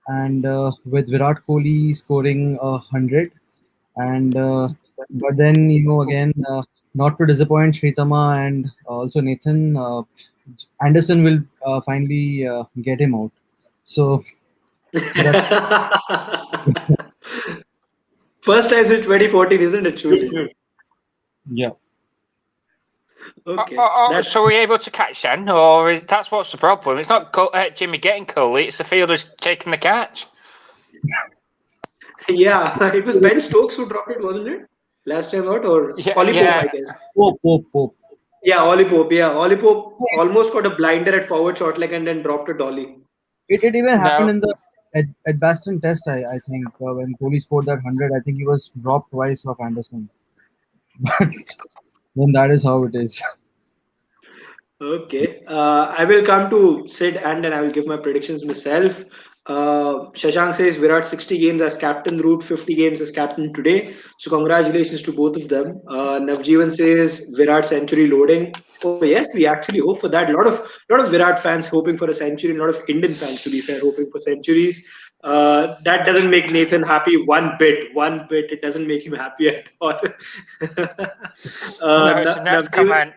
and with Virat Kohli scoring 100. And but then again, not to disappoint Shritama and also Nathan, Anderson will finally get him out. So that's First time since 2014, isn't it, Shivajit? yeah. Okay, that So we're able to catch then, or that's what's the problem? It's not Jimmy getting Kohli; it's the fielders taking the catch. yeah, it was Ben Stokes who dropped it, wasn't it? Last time out, or Ollie Pope, Yeah. I guess. Pope. Yeah, Ollie Pope. Yeah, Ollie Pope almost got a blinder at forward short leg and then dropped a dolly. It even happened No, in the at Baston Test. I think when Kohli scored that 100, I think he was dropped twice off Anderson. But then that is how it is. Okay. I will come to Sid and then I will give my predictions myself. Shashank says Virat 60 games as captain, Root 50 games as captain today. So congratulations to both of them. Navjeevan says Virat century loading. Oh yes, we actually hope for that. A lot of Virat fans hoping for a century. A lot of Indian fans, to be fair, hoping for centuries. That doesn't make Nathan happy one bit. One bit. It doesn't make him happy at all. no, it's the next Navjeevan. comment.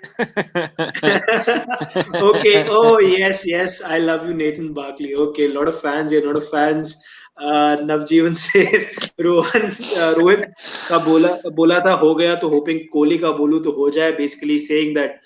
Okay. Oh yes, yes. I love you, Nathan Barkley. Okay, a lot of fans here, a lot of fans. Navjeevan says Rohit का बोला था हो गया तो hoping Kohli का बोलूं तो हो जाए. Basically saying that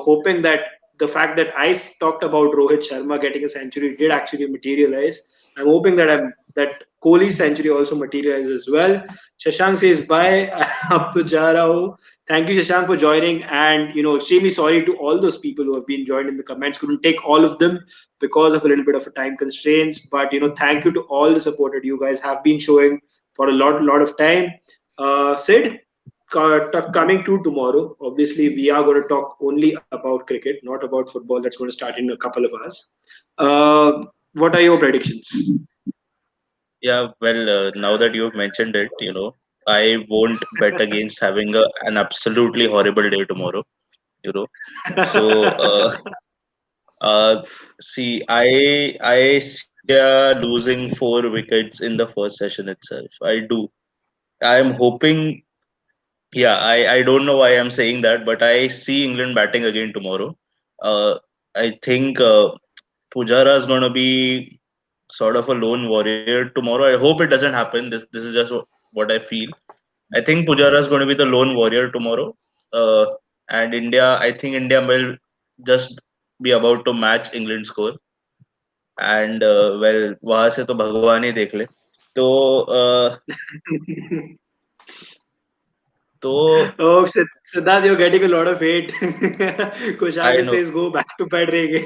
hoping that the fact that I talked about Rohit Sharma getting a century did actually materialize. I'm hoping that Kohli's century also materializes as well. Shashank says bye. अब तो जा रहा हूँ. Thank you, Shashank, for joining. And, extremely sorry to all those people who have been joined in the comments. Couldn't take all of them because of a little bit of a time constraints. But, thank you to all the support that you guys have been showing for a lot of time. Sid, coming to tomorrow, obviously, we are going to talk only about cricket, not about football. That's going to start in a couple of hours. What are your predictions? Yeah, well, now that you've mentioned it, I won't bet against having an absolutely horrible day tomorrow. You know, so see, I see India losing 4 wickets in the first session itself. I do. I'm hoping. Yeah, I don't know why I'm saying that, but I see England batting again tomorrow. I think Pujara is going to be sort of a lone warrior tomorrow. I hope it doesn't happen. This is just what I feel. I think Pujara is going to be the lone warrior tomorrow. Uh, and India, I think India will just be about to match England's score. And well, वहां से तो भगवान ही देख ले. तो तो Oh, Siddharth, you're getting a lot of hate. I Kushagra know. says go back to bed, Rege.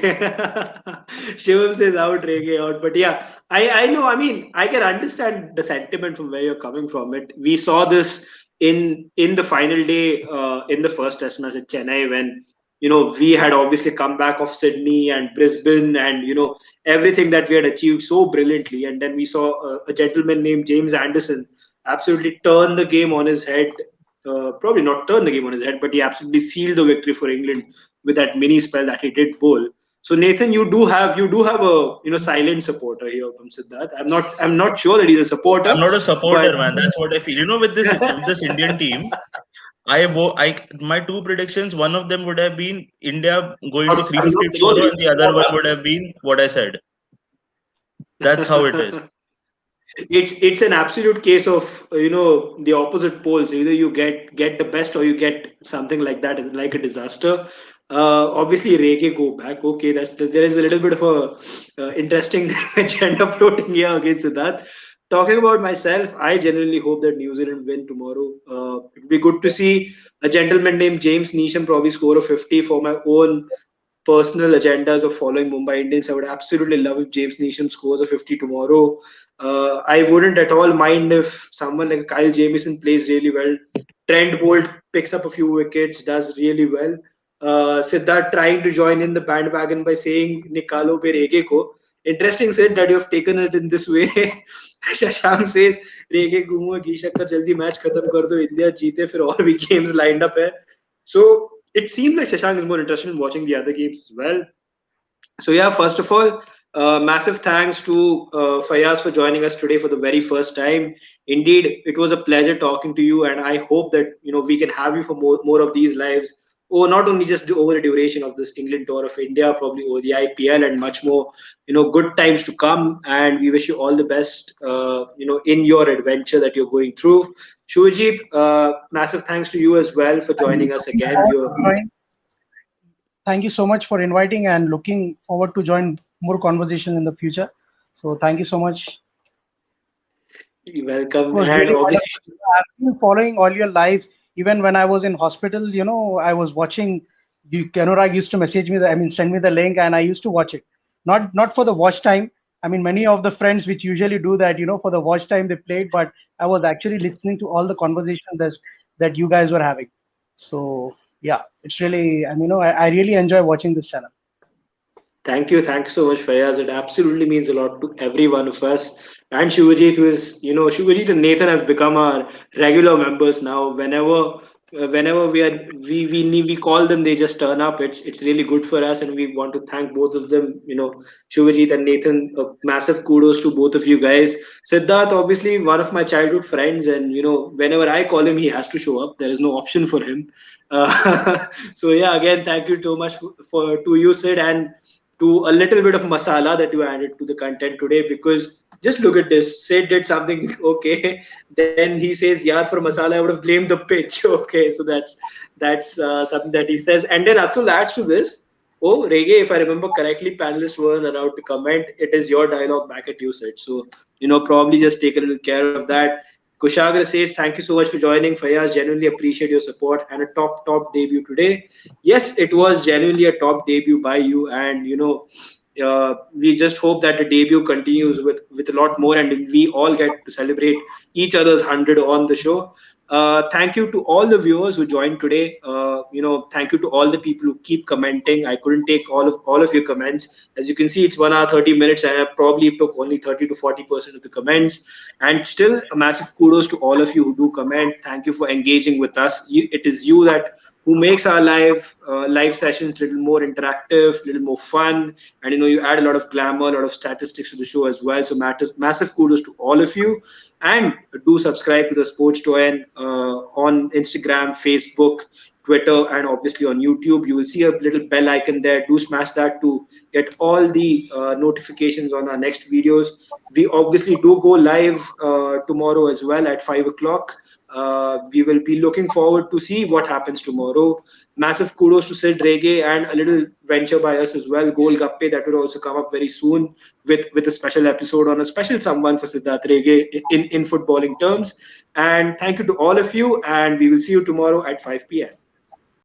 Shivam says out, Rege out. But yeah, I know. I mean, I can understand the sentiment from where you're coming from. It we saw this in the final day in the first test match at Chennai when we had obviously come back of Sydney and Brisbane and everything that we had achieved so brilliantly, and then we saw a gentleman named James Anderson absolutely turn the game on his head, probably not turn the game on his head, but he absolutely sealed the victory for England with that mini spell that he did bowl. So Nathan, you do have a silent supporter here from Siddharth. I'm not sure that he's a I'm supporter, not a but supporter, man. That's what I feel. With this Indian team, my two predictions. One of them would have been India going to I'm 350 not sure tomorrow, that and the other one would have been what I said. That's how it is. it's an absolute case of the opposite poles. Either you get the best or you get something like that, like a disaster. Obviously Rege go back. Okay, there is a little bit of a interesting agenda floating here against that. Talking about myself, I genuinely hope that New Zealand win tomorrow. It would be good to see a gentleman named James Neesham probably score a 50 for my own personal agendas of following Mumbai Indians. I would absolutely love if James Neesham scores a 50 tomorrow. I wouldn't at all mind if someone like Kyle Jamieson plays really well. Trent Bolt picks up a few wickets, does really well. Siddharth trying to join in the bandwagon by saying Nikalo Rege ko. Interesting, Sid, that you have taken it in this way. Shashank says Rege घूमो घी शक्कर जल्दी match खत्म कर दो India जीते फिर और भी गेम्स लाइंड अप है. So it seems like Shashank is more interested in watching the other games as well. So yeah, first of all, massive thanks to Fayaz for joining us today for the very first time. Indeed, it was a pleasure talking to you, and I hope that we can have you for more of these lives. Or not only just over the duration of this England tour of India, probably over the IPL and much more. Good times to come, and we wish you all the best. In your adventure that you're going through. Shurjeet, massive thanks to you as well for Thank you joining us again. You're Thank you so much for inviting and looking forward to join more conversation in the future. So thank you so much. It welcome, was and really obviously. wonderful. I've been following all your lives. Even when I was in hospital, I was watching Kenurag used to message me, send me the link, and I used to watch it. Not for the watch time. I mean, many of the friends which usually do that, for the watch time they played, but I was actually listening to all the conversations that you guys were having. So yeah, it's really, I really enjoy watching this channel. Thank you. Thanks so much, Fayaz. It absolutely means a lot to every one of us. And Shivajit, who is, Shivajit and Nathan have become our regular members now. Whenever we call them, they just turn up. It's really good for us, and we want to thank both of them. Shivajit and Nathan. Massive kudos to both of you guys. Siddharth, obviously one of my childhood friends, and whenever I call him, he has to show up. There is no option for him. So yeah, again, thank you so much for to you, Sid, and to a little bit of masala that you added to the content today, because just look at this. Sid did something okay, then he says, "Yeah, for masala, I would have blamed the pitch." Okay, so that's something that he says, and then Atul adds to this. Oh, Rege, if I remember correctly, panelists weren't allowed to comment. It is your dialogue back at you, Sid. So probably just take a little care of that. Kushagra says, "Thank you so much for joining. Fayaz, genuinely appreciate your support and a top debut today." Yes, it was genuinely a top debut by you, and we just hope that the debut continues with a lot more, and we all get to celebrate each other's 100 on the show. Thank you to all the viewers who joined today. Thank you to all the people who keep commenting. I couldn't take all of your comments. As you can see, it's 1 hour 30 minutes, and I probably took only 30 to 40% of the comments. And still, a massive kudos to all of you who do comment. Thank you for engaging with us. It is you that who makes our live sessions a little more interactive, a little more fun, and you add a lot of glamour, a lot of statistics to the show as well. So massive kudos to all of you, and do subscribe to the Sports Doyen on Instagram, Facebook, Twitter, and obviously on YouTube. You will see a little bell icon there. Do smash that to get all the notifications on our next videos. We obviously do go live tomorrow as well at 5 o'clock. We will be looking forward to see what happens tomorrow. Massive kudos to Sid Rege, and a little venture by us as well, Gol Gappe, that will also come up very soon with a special episode on a special someone for Siddharth Rege in footballing terms. And thank you to all of you, and we will see you tomorrow at 5 p.m.